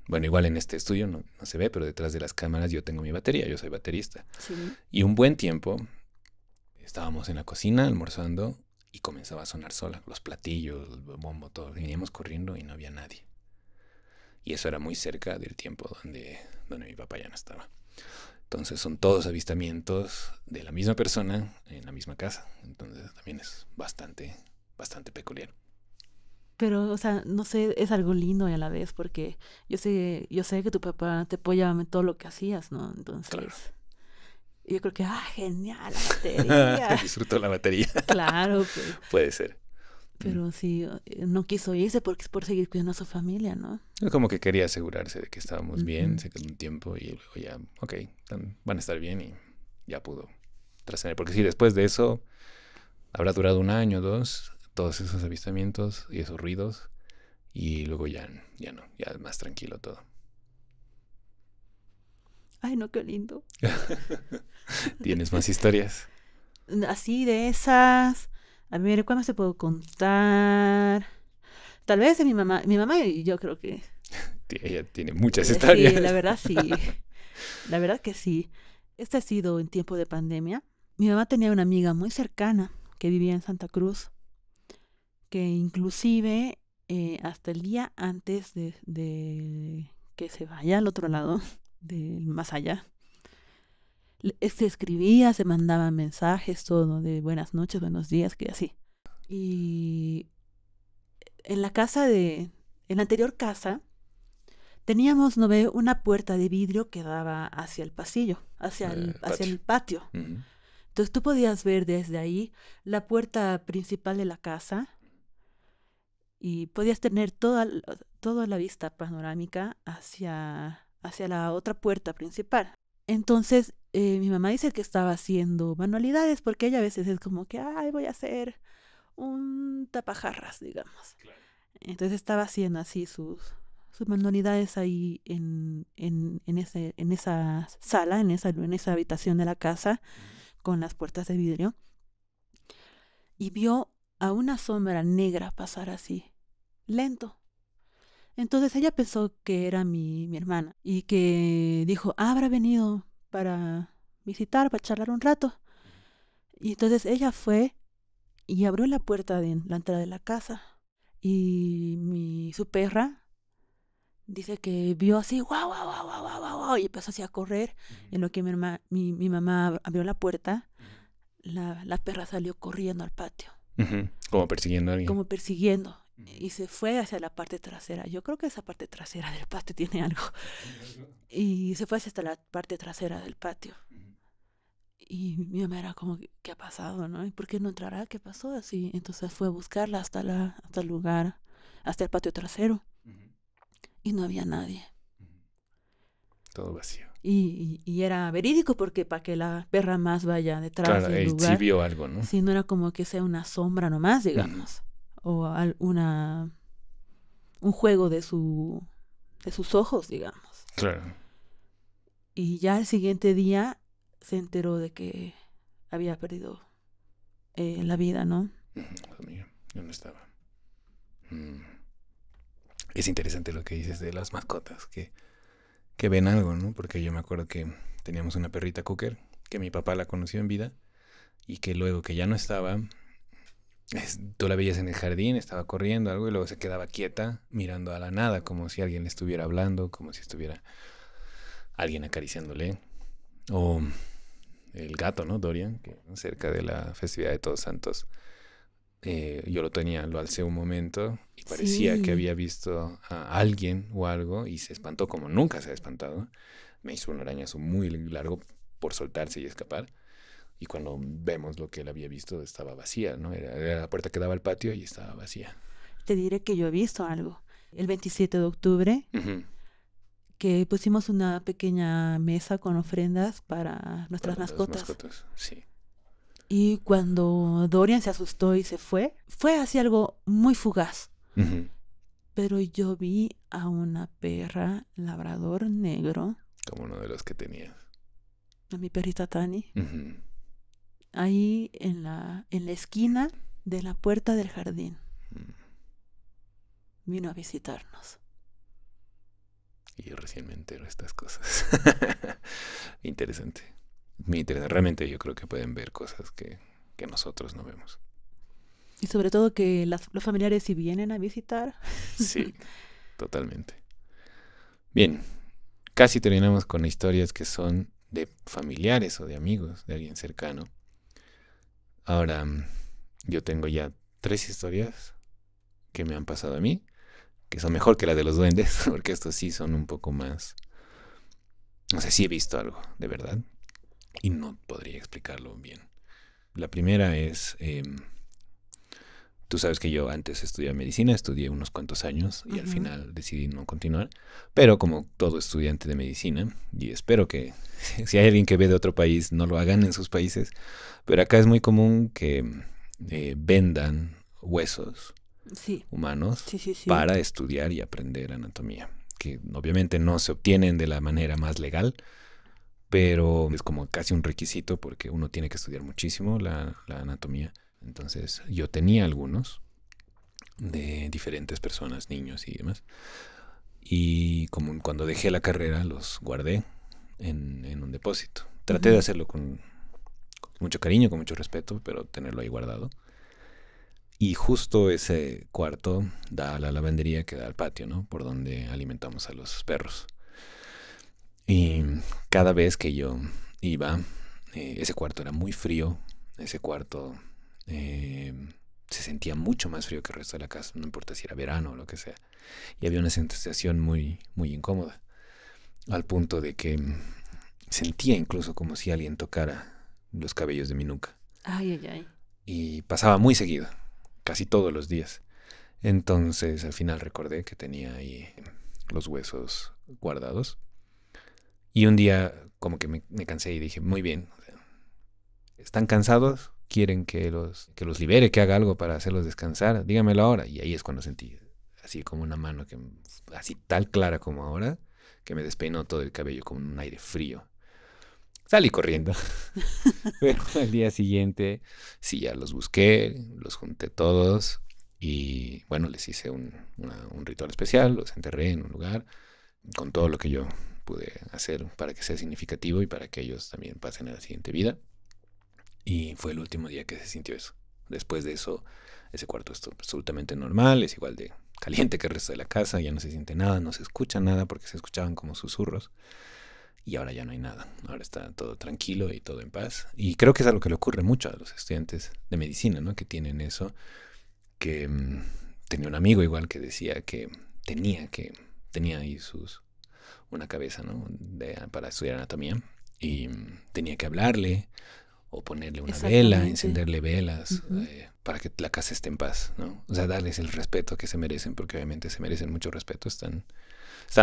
bueno, igual en este estudio no se ve, pero detrás de las cámaras yo tengo mi batería, yo soy baterista. Sí. Y un buen tiempo estábamos en la cocina almorzando y comenzaba a sonar sola, los platillos, el bombo, todo. Veníamos corriendo y no había nadie. Y eso era muy cerca del tiempo donde mi papá ya no estaba. Entonces son todos avistamientos de la misma persona en la misma casa. Entonces también es bastante, bastante peculiar. Pero, o sea, no sé, es algo lindo y a la vez porque yo sé que tu papá te apoyaba en todo lo que hacías, ¿no? Claro. Entonces, yo creo que, genial, la batería. Disfruto la batería. Claro, pues. Puede ser. Pero sí, no quiso irse porque es por seguir cuidando a su familia, ¿no? Como que quería asegurarse de que estábamos bien, Ujú. se quedó un tiempo y luego ya, ok, van a estar bien y ya pudo trascender. Porque sí, después de eso, habrá durado un año o dos, todos esos avistamientos y esos ruidos, y luego ya no, ya es más tranquilo todo. Ay, no, qué lindo. ¿Tienes más historias? Así de esas. A ver, ¿cuál más te puedo contar? Tal vez de mi mamá. Mi mamá y yo creo que Ella tiene muchas Sí, historias. la verdad sí. La verdad que sí. Este ha sido en tiempo de pandemia. Mi mamá tenía una amiga muy cercana que vivía en Santa Cruz, que inclusive hasta el día antes de que se vaya al otro lado, del más allá, se escribía, se mandaban mensajes, todo de buenas noches, buenos días, que así. Y en en la anterior casa, teníamos, ¿no ve?, una puerta de vidrio que daba hacia el pasillo, hacia Patio. el patio. Ujú. Entonces tú podías ver desde ahí la puerta principal de la casa y podías tener toda la vista panorámica hacia la otra puerta principal. Entonces mi mamá dice que estaba haciendo manualidades porque ella a veces es como que, ay, voy a hacer un tapajarras, digamos. Entonces estaba haciendo así sus manualidades ahí en esa sala, en esa habitación de la casa, con las puertas de vidrio, y vio a una sombra negra pasar así, lento. Entonces ella pensó que era mi hermana y que dijo, habrá venido para visitar, para charlar un rato. Y entonces ella fue y abrió la puerta de la entrada de la casa y su perra dice que vio así, guau, guau, guau, guau, guau, guau, guau, y empezó así a correr. En lo que mi mamá abrió la puerta, la perra salió corriendo al patio, Ujú. Como persiguiendo a alguien. como persiguiendo, y se fue hacia la parte trasera. Yo creo que esa parte trasera del patio tiene algo. Y se fue hasta la parte trasera del patio. Y mi mamá era como, ¿qué ha pasado, no? ¿Y por qué no entrará? ¿Qué pasó? Así, entonces fue a buscarla hasta el lugar, hasta el patio trasero. Y no había nadie. Todo vacío. Y era verídico porque para que la perra más vaya detrás Claro, del él sí lugar, vio algo, ¿no? si no era como que sea una sombra nomás, digamos, o un juego de sus ojos, digamos. Claro. Y ya el siguiente día se enteró de que había perdido la vida, ¿no? Amiga, yo no estaba. Es interesante lo que dices de las mascotas, que ven algo, ¿no? Porque yo me acuerdo que teníamos una perrita cocker, que mi papá la conoció en vida, y que luego que ya no estaba, tú la veías en el jardín, estaba corriendo algo, y luego se quedaba quieta, mirando a la nada, como si alguien le estuviera hablando, como si estuviera alguien acariciándole. O el gato, ¿no? Dorian, que cerca de la festividad de Todos Santos, yo lo alcé un momento y parecía que Sí, había visto a alguien o algo y se espantó como nunca se ha espantado. Me hizo un arañazo muy largo por soltarse y escapar. Y cuando vemos lo que él había visto, estaba vacía, ¿no? Era la puerta que daba al patio y estaba vacía. te diré que yo he visto algo. El 27 de octubre, Ujú. que pusimos una pequeña mesa con ofrendas para nuestras Para las mascotas. mascotas, sí. Y cuando Dorian se asustó y se fue así algo muy fugaz. Ujú. Pero yo vi a una perra labrador negro, Como uno de los que tenías. a mi perrita Tani, Ujú. ahí en la esquina de la puerta del jardín. Mm. Vino a visitarnos. Y yo recién me entero de estas cosas. Interesante. Muy interesante. Realmente yo creo que pueden ver cosas que nosotros no vemos. Y sobre todo que los familiares si vienen a visitar. Sí, totalmente. Bien, casi terminamos con historias que son de familiares o de amigos, de alguien cercano. Ahora, yo tengo ya 3 historias que me han pasado a mí, que son mejor que las de los duendes, porque estos sí son un poco más... No sé, sí he visto algo, de verdad, y no podría explicarlo bien. La primera es... tú sabes que yo antes estudié medicina, estudié unos cuantos años y al final decidí no continuar. Pero como todo estudiante de medicina, y espero que si hay alguien que ve de otro país, no lo hagan en sus países, pero acá es muy común que vendan huesos Sí, humanos sí, sí, sí. para estudiar y aprender anatomía, que obviamente no se obtienen de la manera más legal, pero es como casi un requisito porque uno tiene que estudiar muchísimo la anatomía. Entonces yo tenía algunos de diferentes personas, niños y demás. y como cuando dejé la carrera los guardé en un depósito. Traté de hacerlo con mucho cariño, con mucho respeto, pero tenerlo ahí guardado. Y justo ese cuarto da a la lavandería que da al patio, ¿no? Por donde alimentamos a los perros. Y cada vez que yo iba, ese cuarto era muy frío. Ese cuarto se sentía mucho más frío que el resto de la casa, no importa si era verano o lo que sea. Y había una sensación muy, muy incómoda, al punto de que sentía incluso como si alguien tocara los cabellos de mi nuca. Ay, ay, ay. Y pasaba muy seguido, casi todos los días. Entonces al final recordé que tenía ahí los huesos guardados. Y un día como que me cansé y dije, muy bien, ¿están cansados? ¿Quieren que los libere, que haga algo para hacerlos descansar? Dígamelo ahora. Y ahí es cuando sentí así como una mano, que así tal clara como ahora, que me despeinó todo el cabello con un aire frío. Salí corriendo. Pero al día siguiente, sí, ya los busqué, los junté todos y bueno, les hice un ritual especial, los enterré en un lugar con todo lo que yo pude hacer para que sea significativo y para que ellos también pasen a la siguiente vida. Y fue el último día que se sintió eso. Después de eso, ese cuarto es absolutamente normal, es igual de caliente que el resto de la casa, ya no se siente nada, no se escucha nada porque se escuchaban como susurros. Y ahora ya no hay nada, ahora está todo tranquilo y todo en paz. Y creo que es algo que le ocurre mucho a los estudiantes de medicina, ¿no? Que tienen eso, que tenía un amigo igual que decía que tenía ahí una cabeza, ¿no? Para estudiar anatomía y tenía que hablarle o ponerle una vela, encenderle velas, para que la casa esté en paz, ¿no? O sea, darles el respeto que se merecen, porque obviamente se merecen mucho respeto. Están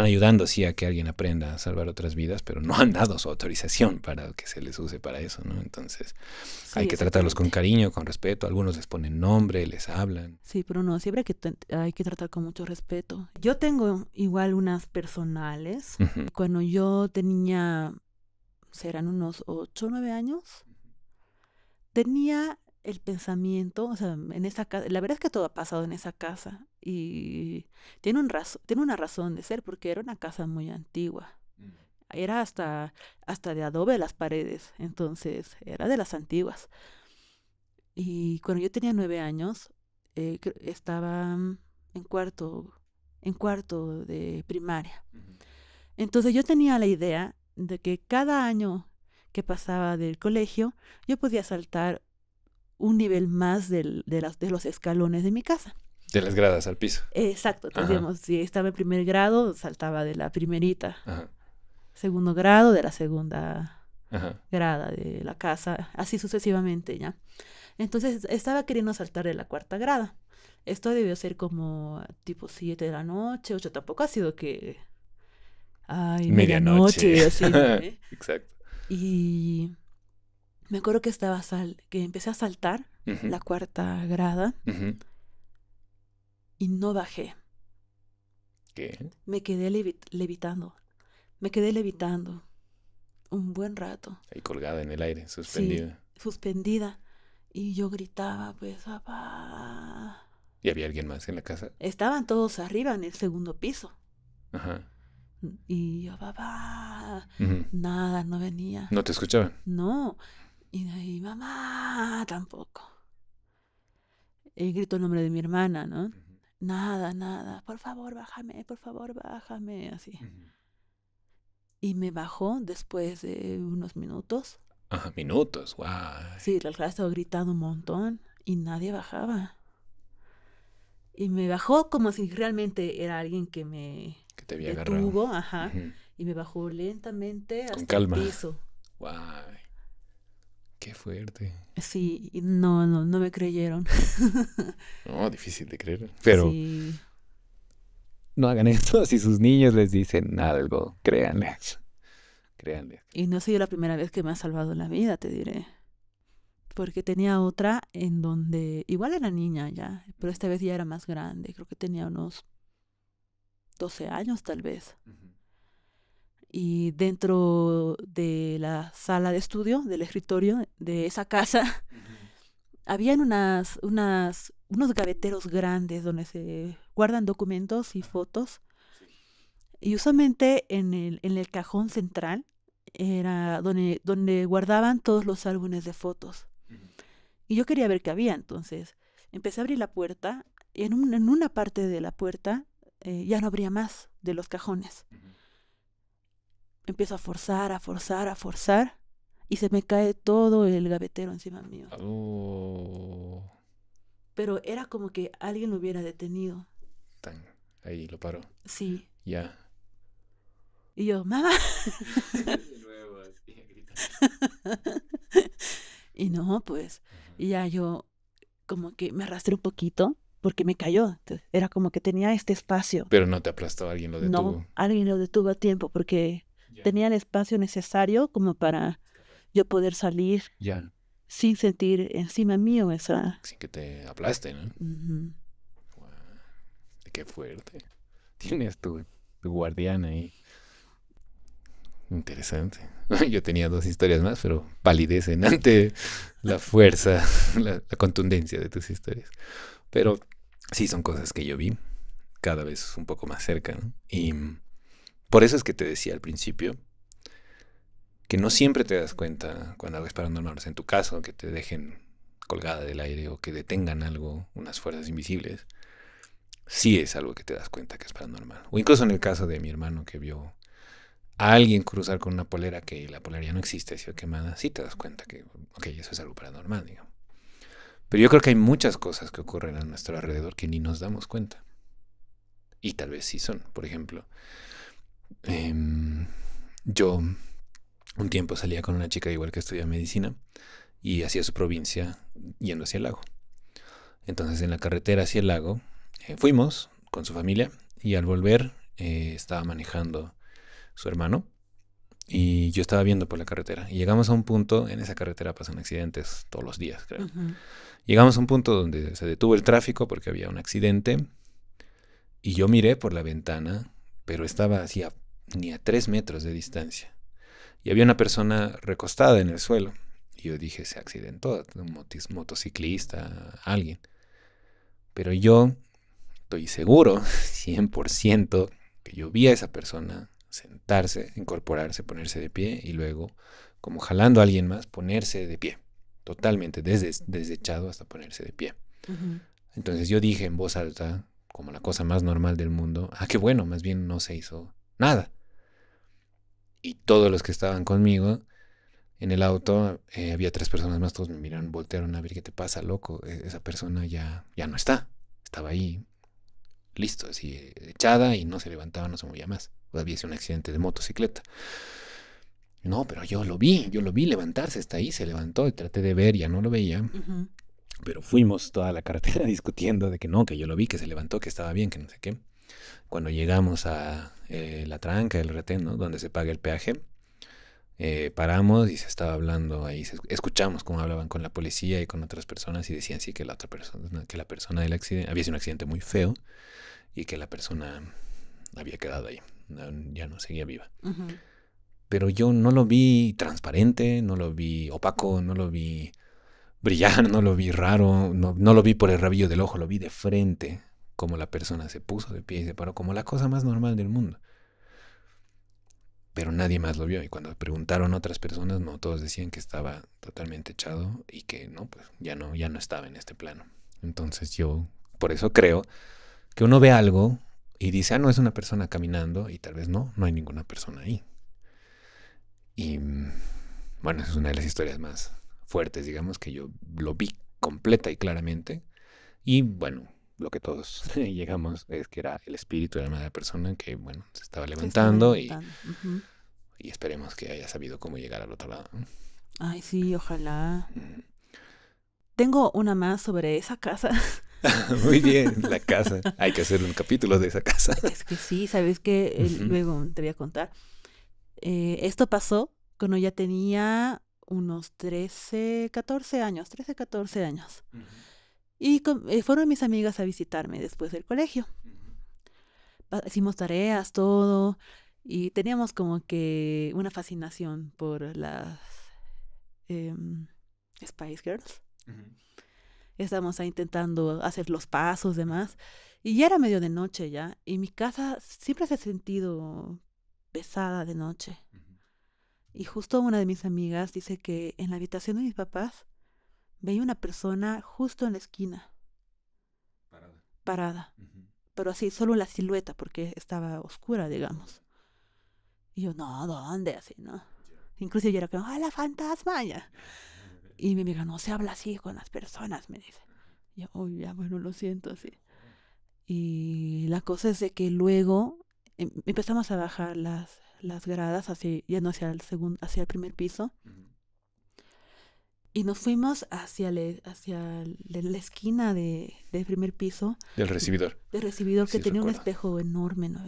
ayudando, sí, a que alguien aprenda a salvar otras vidas, pero no han dado su autorización para que se les use para eso, ¿no? Entonces, sí, hay que tratarlos con cariño, con respeto. Algunos les ponen nombre, les hablan. Sí, pero no, siempre hay que tratar con mucho respeto. Yo tengo igual unas personales. Cuando yo tenía, serán unos 8 o 9 años, tenía el pensamiento, o sea, en esa casa, la verdad es que todo ha pasado en esa casa y tiene una razón de ser, porque era una casa muy antigua. Era hasta de adobe las paredes, entonces era de las antiguas. Y cuando yo tenía 9 años, estaba en cuarto de primaria. Entonces yo tenía la idea de que cada año que pasaba del colegio, yo podía saltar un nivel más de los escalones de mi casa. De las gradas al piso. Exacto. Digamos, si estaba en primer grado, saltaba de la primerita. Segundo grado, de la segunda grada de la casa, así sucesivamente, ¿ya? Entonces estaba queriendo saltar de la cuarta grada. Esto debió ser como tipo 7 de la noche, 8, tampoco ha sido que... Ay, medianoche, así, ¿no? Exacto. Y me acuerdo que que empecé a saltar la cuarta grada y no bajé. ¿Qué? Me quedé levitando. Me quedé levitando un buen rato. Ahí colgada en el aire, suspendida. Sí, suspendida. Y yo gritaba, pues, papá. ¿Y había alguien más en la casa? Estaban todos arriba en el segundo piso. Ajá. Y yo, papá. Nada, no venía. ¿No te escuchaban? No. Y de ahí, mamá, tampoco. Y grito el nombre de mi hermana, ¿no? Nada. Por favor, bájame, así. Y me bajó después de unos minutos. Ajá, minutos, guau. Sí, la clase estaba gritando un montón y nadie bajaba. Y me bajó como si realmente era alguien que te había detuvo, agarrado. Y me bajó lentamente con hasta calma. El piso. Guau. Qué fuerte. Sí, y no me creyeron. No, difícil de creer. Pero sí. No hagan esto si sus niños les dicen algo. Créanles. Y no ha sido la primera vez que me ha salvado la vida, te diré. Porque tenía otra en donde igual era niña ya, pero esta vez ya era más grande. Creo que tenía unos 12 años tal vez. Y dentro de la sala de estudio, del escritorio de esa casa, habían unos gaveteros grandes donde se guardan documentos y fotos. Y usualmente en el cajón central era donde guardaban todos los álbumes de fotos. Y yo quería ver qué había, entonces empecé a abrir la puerta y en una parte de la puerta ya no abría más de los cajones. Empiezo a forzar, a forzar, a forzar y se me cae todo el gavetero encima mío. Oh, Pero era como que alguien lo hubiera detenido. ahí lo paró. Sí. Ya. Y yo, mamá. De nuevo, así, gritando. Y no, pues, y ya yo como que me arrastré un poquito porque me cayó. Entonces, era como que tenía este espacio. Pero no te aplastó, alguien lo detuvo. No, alguien lo detuvo a tiempo porque Ya. tenía el espacio necesario como para yo poder salir Ya. sin sentir encima mío esa... Sin que te aplaste, ¿no? Ujú. Guau, qué fuerte. Tienes tu guardián ahí. Interesante. Yo tenía 2 historias más, pero palidecen ante la fuerza, la contundencia de tus historias. Pero sí son cosas que yo vi cada vez un poco más cerca, ¿no? Y por eso es que te decía al principio que no siempre te das cuenta cuando algo es paranormal. O sea, en tu caso, que te dejen colgada del aire o que detengan algo, unas fuerzas invisibles, sí es algo que te das cuenta que es paranormal. O incluso en el caso de mi hermano que vio a alguien cruzar con una polera que la polera ya no existe, ha sido quemada, sí te das cuenta que, ok, eso es algo paranormal, digamos. Pero yo creo que hay muchas cosas que ocurren a nuestro alrededor que ni nos damos cuenta. Y tal vez sí son. Por ejemplo, yo un tiempo salía con una chica igual que estudia medicina y hacía su provincia yendo hacia el lago. Entonces en la carretera hacia el lago fuimos con su familia y al volver estaba manejando su hermano y yo estaba viendo por la carretera y llegamos a un punto, en esa carretera pasan accidentes todos los días, creo. Ujú. Llegamos a un punto donde se detuvo el tráfico porque había un accidente y yo miré por la ventana, pero estaba así ni a 3 metros de distancia y había una persona recostada en el suelo y yo dije, se accidentó, un motociclista, alguien. Pero yo estoy seguro, 100%, que yo vi a esa persona sentarse, incorporarse, ponerse de pie y luego, como jalando a alguien más, ponerse de pie. Totalmente, desde echado hasta ponerse de pie. Ujú. Entonces yo dije en voz alta, como la cosa más normal del mundo, qué bueno, más bien no se hizo nada. Y todos los que estaban conmigo en el auto, había 3 personas más, todos me miraron, voltearon a ver qué te pasa, loco. Esa persona ya no está. Estaba ahí, listo, así, echada y no se levantaba, no se movía más. Había sido un accidente de motocicleta. No, pero yo lo vi levantarse, está ahí, se levantó y traté de ver, ya no lo veía. Ujú. Pero fuimos toda la carretera discutiendo de que no, que yo lo vi, que se levantó, que estaba bien, que no sé qué. Cuando llegamos a la tranca, el retén, ¿no? Donde se paga el peaje, paramos y se estaba hablando ahí, escuchamos cómo hablaban con la policía y con otras personas y decían sí que la persona del accidente, había sido un accidente muy feo y que la persona había quedado ahí, ya no seguía viva. Ujú. Pero yo no lo vi transparente, no lo vi opaco, no lo vi brillar, no lo vi raro, no lo vi por el rabillo del ojo, lo vi de frente, como la persona se puso de pie y se paró, como la cosa más normal del mundo. Pero nadie más lo vio y cuando preguntaron a otras personas, no, todos decían que estaba totalmente echado y que no, pues ya no estaba en este plano. Entonces yo, por eso creo que uno ve algo y dice, no, es una persona caminando y tal vez no hay ninguna persona ahí. Y bueno, esa es una de las historias más fuertes, digamos, que yo lo vi completa y claramente. Y bueno, lo que todos llegamos es que era el espíritu del alma de la persona que, bueno, se estaba Se estaba levantando levantando. Ujú. y esperemos que haya sabido cómo llegar al otro lado, ¿no? Ay, sí, ojalá. Mm. Tengo una más sobre esa casa. Muy bien, la casa. Hay que hacer un capítulo de esa casa. Es que sí, ¿sabes qué? Ujú. Luego te voy a contar. Esto pasó cuando ya tenía unos 13, 14 años, 13, 14 años. Y fueron mis amigas a visitarme después del colegio. Hicimos tareas, todo, y teníamos como que una fascinación por las Spice Girls. Estábamos ahí intentando hacer los pasos, demás. Y ya era medio de noche ya, y mi casa siempre se ha sentido pesada de noche. Y justo una de mis amigas dice que en la habitación de mis papás veía una persona justo en la esquina, parada. Pero así, solo la silueta, porque estaba oscura, digamos. Y yo, no, ¿dónde? Así, ¿no? Incluso yo era como, ¡ah, la fantasma! Ya. Y mi amiga, no se habla así con las personas, me dice. Y yo, uy, ya, bueno, lo siento, sí. Y la cosa es de que luego empezamos a bajar las gradas, hacia, ya no hacia el primer piso. Y nos fuimos hacia la esquina del primer piso. Del recibidor. Del recibidor, Sí, que tenía un recuerdo. espejo enorme, ¿no?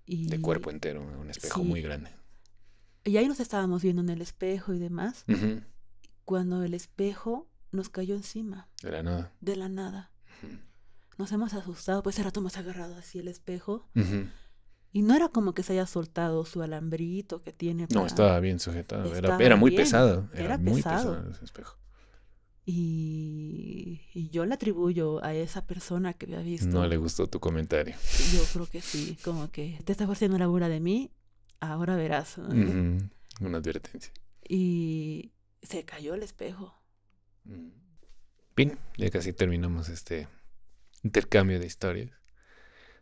De cuerpo entero, un espejo sí. muy grande. Y ahí nos estábamos viendo en el espejo y demás. Cuando el espejo nos cayó encima. De la nada. De la nada. Nos hemos asustado, pues ese rato hemos agarrado así el espejo. Y no era como que se haya soltado su alambrito que tiene. No, estaba bien sujetado. Estaba Era muy bien, pesado. era muy pesado. pesado ese espejo. Y yo le atribuyo a esa persona que había visto. No le gustó tu comentario. Yo creo que sí, como que te estás haciendo la burla de mí, ahora verás. Una advertencia. Y se cayó el espejo. Bien, ya casi terminamos este intercambio de historias.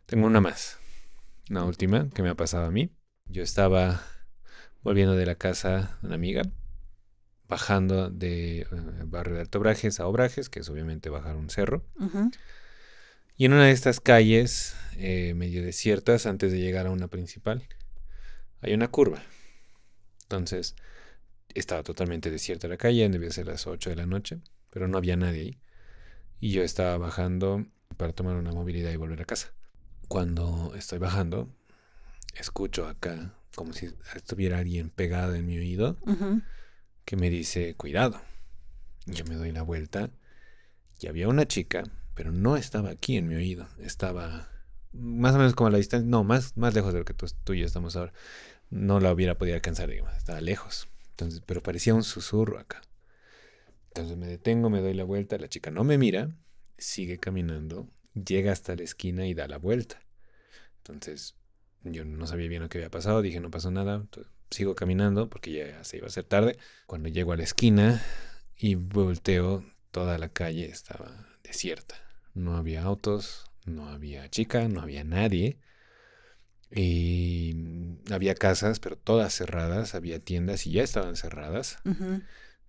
Tengo una más. Una última que me ha pasado a mí. Yo estaba volviendo de la casa de una amiga, bajando de barrio de Alto Obrajes a Obrajes, que es obviamente bajar un cerro. Y en una de estas calles medio desiertas, antes de llegar a una principal, hay una curva. Entonces, estaba totalmente desierta la calle, debía ser las 8 de la noche, pero no había nadie ahí. Y yo estaba bajando para tomar una movilidad y volver a casa. Cuando estoy bajando, escucho acá, como si estuviera alguien pegado en mi oído, que me dice, cuidado. Yo me doy la vuelta y había una chica, pero no estaba aquí en mi oído. Estaba más o menos como a la distancia, no, más lejos de lo que tú y yo estamos ahora. No la hubiera podido alcanzar, digamos, estaba lejos. Entonces, pero parecía un susurro acá. Entonces me detengo, me doy la vuelta, la chica no me mira, sigue caminando, llega hasta la esquina y da la vuelta. Entonces yo no sabía bien lo que había pasado, dije no pasó nada, entonces, sigo caminando porque ya se iba a hacer tarde. Cuando llego a la esquina y volteo, toda la calle estaba desierta. No había autos, no había chica, no había nadie. Y había casas, pero todas cerradas, había tiendas y ya estaban cerradas.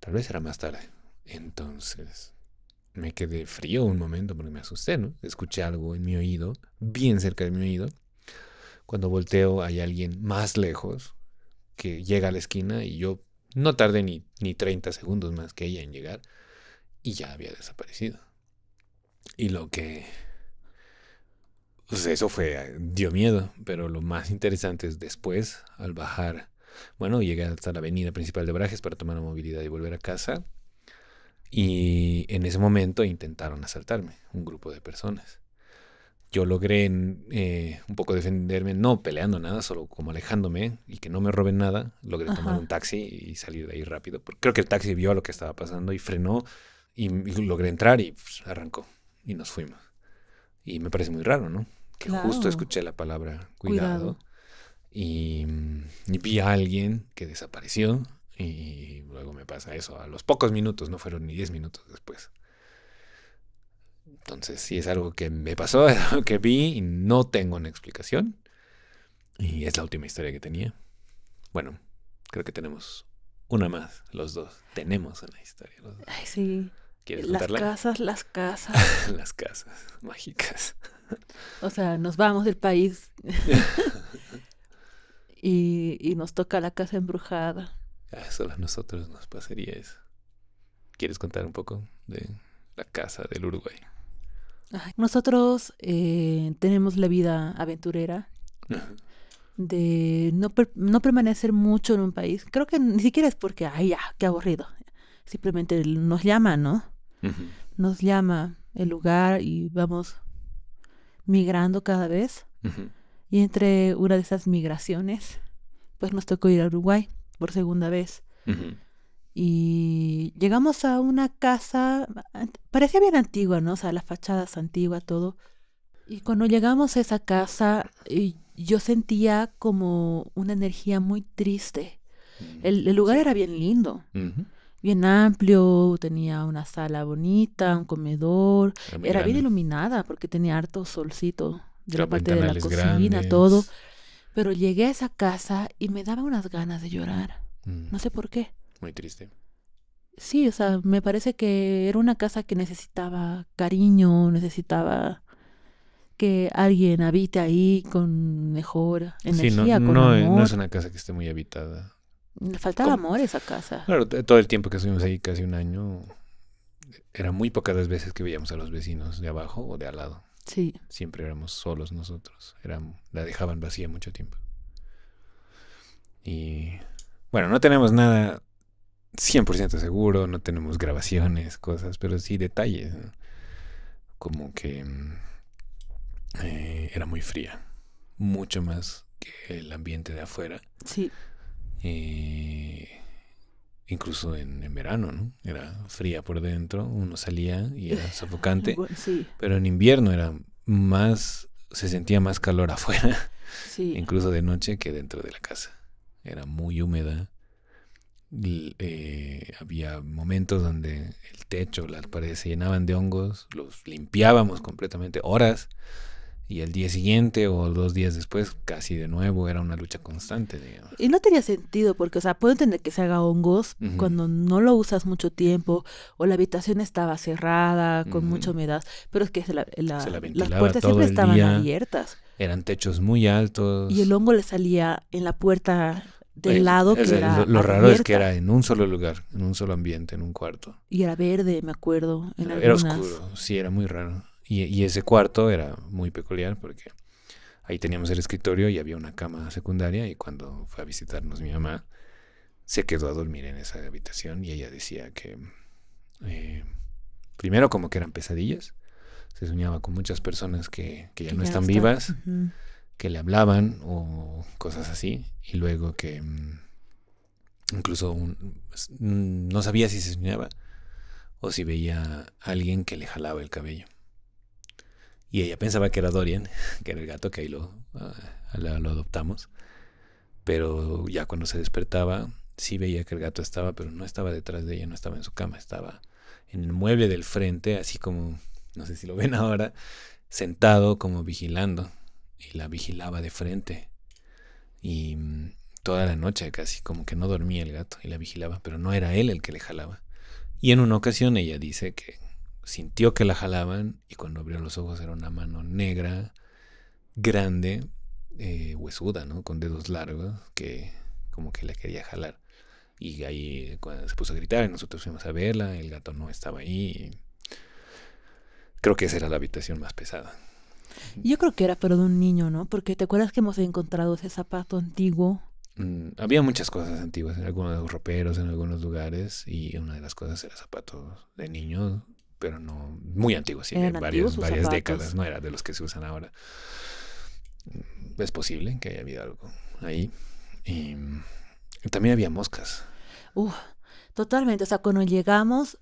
Tal vez era más tarde. Entonces me quedé frío un momento porque me asusté, ¿no? Escuché algo en mi oído, bien cerca de mi oído. Cuando volteo hay alguien más lejos que llega a la esquina y yo no tardé ni 30 segundos más que ella en llegar y ya había desaparecido. Y lo que... Pues eso dio miedo, pero lo más interesante es después, al bajar, bueno, llegué hasta la avenida principal de Obrajes para tomar la movilidad y volver a casa. Y en ese momento intentaron asaltarme, un grupo de personas. Yo logré un poco defenderme, no peleando nada, solo como alejándome y que no me roben nada. Logré tomar un taxi y salir de ahí rápido. Porque creo que el taxi vio lo que estaba pasando y frenó y logré entrar y pues, arrancó y nos fuimos. Y me parece muy raro, ¿no? Que justo escuché la palabra cuidado. Y vi a alguien que desapareció y luego me pasa eso a los pocos minutos, no fueron ni 10 minutos después. Entonces sí es algo que me pasó, es algo que vi y no tengo una explicación. Y es la última historia que tenía. Bueno, creo que tenemos una más, los dos. Tenemos una historia los dos. Ay, sí. ¿Quieres contarla? Las casas. Las casas mágicas. O sea, nos vamos del país y nos toca la casa embrujada. Solo a nosotros nos pasaría eso. ¿Quieres contar un poco de la casa del Uruguay? Nosotros tenemos la vida aventurera de no permanecer mucho en un país. Creo que ni siquiera es porque, ay, ya, qué aburrido. Simplemente nos llama, ¿no? Nos llama el lugar y vamos migrando cada vez. Y entre una de esas migraciones, pues nos tocó ir a Uruguay por segunda vez. Y llegamos a una casa, parecía bien antigua, ¿no? O sea, las fachadas antiguas, todo. Y cuando llegamos a esa casa, yo sentía como una energía muy triste. El lugar Sí. era bien lindo, Ujú. bien amplio, tenía una sala bonita, un comedor, Era muy era bien grande. iluminada porque tenía harto solcito de la Claro, parte de la ventanales cocina, todo. grandes. Pero llegué a esa casa y me daba unas ganas de llorar. Mm, No sé por qué. muy triste. Sí, o sea, me parece que era una casa que necesitaba cariño, necesitaba que alguien habite ahí con mejor Sí, no, energía, con no, no es amor. una casa que esté muy habitada. Le faltaba Como- amor a esa casa. claro, todo el tiempo que estuvimos ahí, casi un año, era muy pocas las veces que veíamos a los vecinos de abajo o de al lado. Sí. Siempre éramos solos nosotros. La dejaban vacía mucho tiempo. Y bueno, no tenemos nada 100% seguro, no tenemos grabaciones, cosas, pero sí detalles, ¿no? Como que era muy fría, mucho más que el ambiente de afuera. Sí, Eh, incluso en verano, ¿no? Era fría por dentro, uno salía y era sofocante, bueno, sí, pero en invierno se sentía más calor afuera, sí. incluso de noche, que dentro de la casa. Era muy húmeda. Había momentos donde el techo, las paredes se llenaban de hongos, los limpiábamos completamente, horas, y el día siguiente o 2 días después, casi de nuevo, era una lucha constante, digamos. Y no tenía sentido porque, o sea, puedo entender que se haga hongos Ujú, cuando no lo usas mucho tiempo o la habitación estaba cerrada con mucha ujú. humedad, pero es que Se la las ventilaba puertas todo siempre el estaban día, abiertas eran techos muy y el altos. hongo le salía en la puerta del lado que era Lo raro es que abierta era en un solo lugar, en un solo ambiente, en un cuarto. y era verde, me acuerdo, en Era algunas. oscuro, sí, era muy raro. Y ese cuarto era muy peculiar porque ahí teníamos el escritorio y había una cama secundaria, y cuando fue a visitarnos mi mamá, se quedó a dormir en esa habitación y ella decía que eh, primero como que eran pesadillas, se soñaba con muchas personas que ya Que no ya no están está. vivas, Ujú. que le hablaban o cosas así, y luego que incluso no sabía si se soñaba o si veía a alguien que le jalaba el cabello. Y ella pensaba que era Dorian, que era el gato, que ahí lo adoptamos. Pero ya cuando se despertaba, sí veía que el gato estaba, pero no estaba detrás de ella, no estaba en su cama, estaba en el mueble del frente, así como, no sé si lo ven ahora, sentado como vigilando. Y la vigilaba de frente. Y toda la noche casi, como que no dormía el gato y la vigilaba, pero no era él el que le jalaba. Y en una ocasión ella dice que sintió que la jalaban y cuando abrió los ojos era una mano negra, grande, huesuda, ¿no? Con dedos largos, que como que la quería jalar. Y ahí cuando se puso a gritar y nosotros fuimos a verla, el gato no estaba ahí. Creo que esa era la habitación más pesada. Yo creo que era pero de un niño, ¿no? Porque te acuerdas que hemos encontrado ese zapato antiguo. Había muchas cosas antiguas en algunos de los roperos, en algunos lugares, y una de las cosas era zapatos de niños, pero no muy antiguos, sí, de Eran antiguos sus varias décadas, zapatos. no era de los que se usan ahora. Es posible que haya habido algo ahí. Y también había moscas. Uf, totalmente. O sea, cuando llegamos,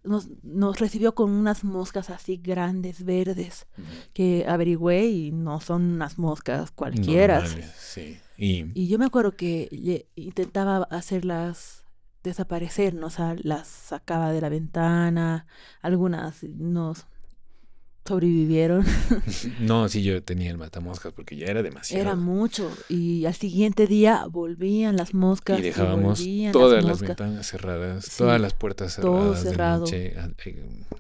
nos recibió con unas moscas así grandes, verdes, que averigüé y no son unas moscas cualquiera. Normales, sí. Y Y yo me acuerdo que intentaba hacerlas desaparecer, ¿no? O sea, las sacaba de la ventana, algunas nos sobrevivieron. no, sí, yo tenía el matamoscas porque ya era Era demasiado. mucho. Y al siguiente día volvían las Y moscas y dejábamos volvían las todas las moscas. ventanas cerradas, todas Sí, las puertas todo cerradas de cerrado. noche.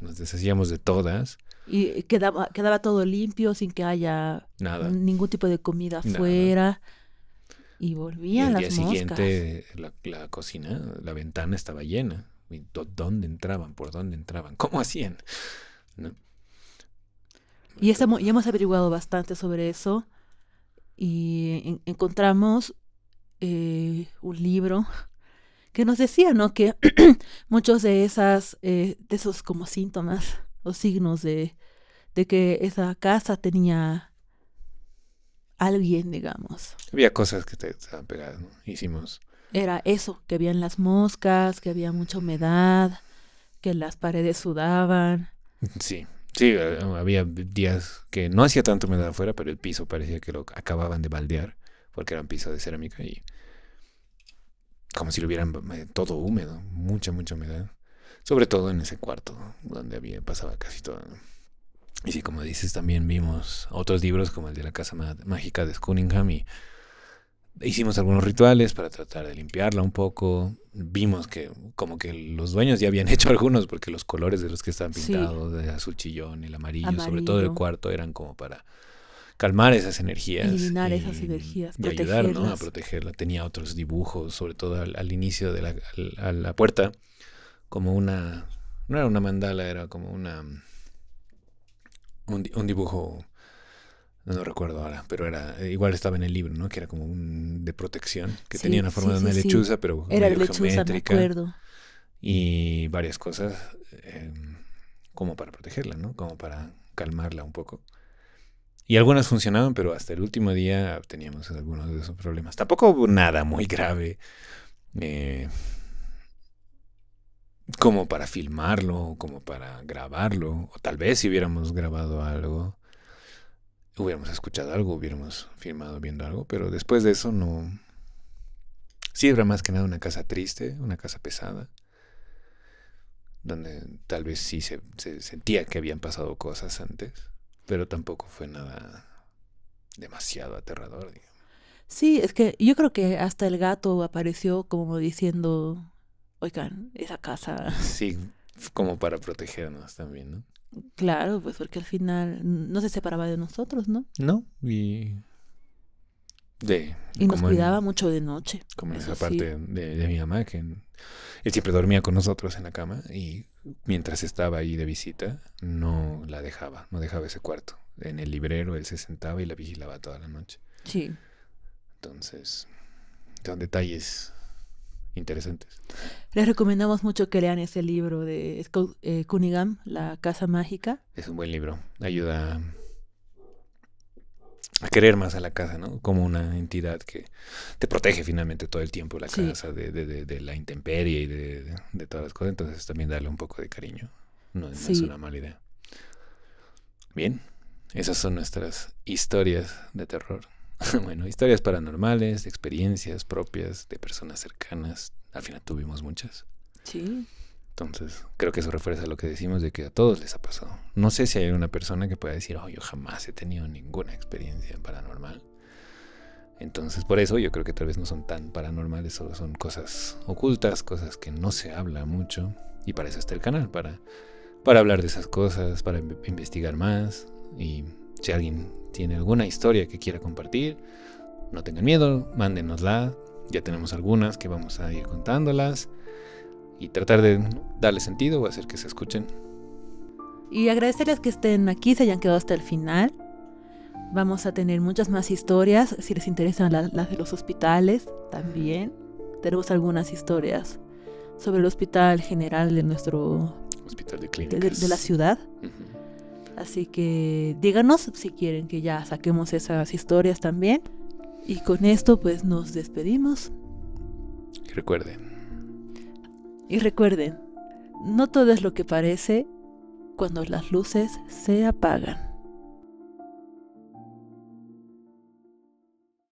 Nos deshacíamos de todas. Y quedaba todo limpio sin que haya Nada, ningún tipo de comida nada. afuera. Y Y volvían el las día moscas. siguiente la cocina, la ventana estaba llena. ¿Y dónde entraban? ¿Por dónde entraban? ¿Cómo hacían? ¿No? Y ya hemos averiguado bastante sobre eso. Y encontramos un libro que nos decía, ¿no? Que muchos de esos como síntomas o signos de que esa casa tenía alguien, digamos. Había cosas que estaban pegadas, ¿no? Hicimos era eso, que habían las moscas, que había mucha humedad, que las paredes sudaban. Sí, sí, había días que no hacía tanta humedad afuera, pero el piso parecía que lo acababan de baldear, porque era un piso de cerámica y como si lo hubieran todo húmedo, mucha, mucha humedad. Sobre todo en ese cuarto donde pasaba casi todo, ¿no? Y sí, como dices, también vimos otros libros como el de la Casa Mágica de Cunningham y hicimos algunos rituales para tratar de limpiarla un poco. Vimos que como que los dueños ya habían hecho algunos porque los colores de los que estaban Sí, pintados, de azul chillón, el amarillo, sobre todo el amarillo, cuarto, eran como para calmar esas energías eliminar esas energías, y ayudar, ¿no? A protegerlas. protegerla. Tenía otros dibujos, sobre todo al inicio de a la puerta, como una, no era una mandala, era como un dibujo, no recuerdo ahora, pero era igual estaba en el libro, ¿no? Que era como un de protección, que tenía Sí, una forma sí, de sí, una sí. lechuza, pero Era de medio lechuza, me geométrica acuerdo. y varias cosas eh, como para protegerla, ¿no? Como para calmarla un poco. Y algunas funcionaban, pero hasta el último día teníamos algunos de esos problemas. Tampoco hubo nada muy grave eh, como para filmarlo, como para grabarlo, o tal vez si hubiéramos grabado algo, hubiéramos escuchado algo, hubiéramos filmado viendo algo, pero después de eso no. Sí, era más que nada una casa triste, una casa pesada, donde tal vez sí se sentía que habían pasado cosas antes, pero tampoco fue nada demasiado aterrador, digamos. Sí, es que yo creo que hasta el gato apareció como diciendo, oigan, esa casa, Sí, como para protegernos también, ¿no? claro, pues porque al final no se separaba de nosotros, ¿no? ¿No? Y de Y nos como cuidaba en, mucho de noche, como en eso esa sí. parte de mi mamá, que él siempre dormía con nosotros en la cama y mientras estaba ahí de visita, no la dejaba, no dejaba ese cuarto. En el librero él se sentaba y la vigilaba toda la noche. Sí. Entonces, son detalles interesantes. Les recomendamos mucho que lean ese libro de Cunningham, La Casa Mágica. Es un buen libro. Ayuda a querer más a la casa, ¿no? Como una entidad que te protege finalmente todo el tiempo la Sí, casa de la intemperie y de todas las cosas. Entonces también darle un poco de cariño. No, no es sí. una mala idea. Bien, esas son nuestras historias de terror. Bueno, historias paranormales, experiencias propias de personas cercanas. Al final tuvimos muchas. Sí. Entonces, creo que eso refuerza lo que decimos de que a todos les ha pasado. No sé si hay una persona que pueda decir, oh, yo jamás he tenido ninguna experiencia paranormal. Entonces, por eso yo creo que tal vez no son tan paranormales, solo son cosas ocultas, cosas que no se habla mucho. Y para eso está el canal, para hablar de esas cosas, para investigar más. Y si alguien tiene alguna historia que quiera compartir, no tengan miedo, mándenosla. Ya tenemos algunas que vamos a ir contándolas y tratar de darle sentido o hacer que se escuchen. Y agradecerles que estén aquí, se hayan quedado hasta el final. Vamos a tener muchas más historias, si les interesan las de los hospitales también. Tenemos algunas historias sobre el hospital general de nuestro Hospital de Clínicas. de la ciudad. Uh-huh. Así que díganos si quieren que ya saquemos esas historias también. Y con esto pues nos despedimos. Y recuerden. Y recuerden, no todo es lo que parece cuando las luces se apagan.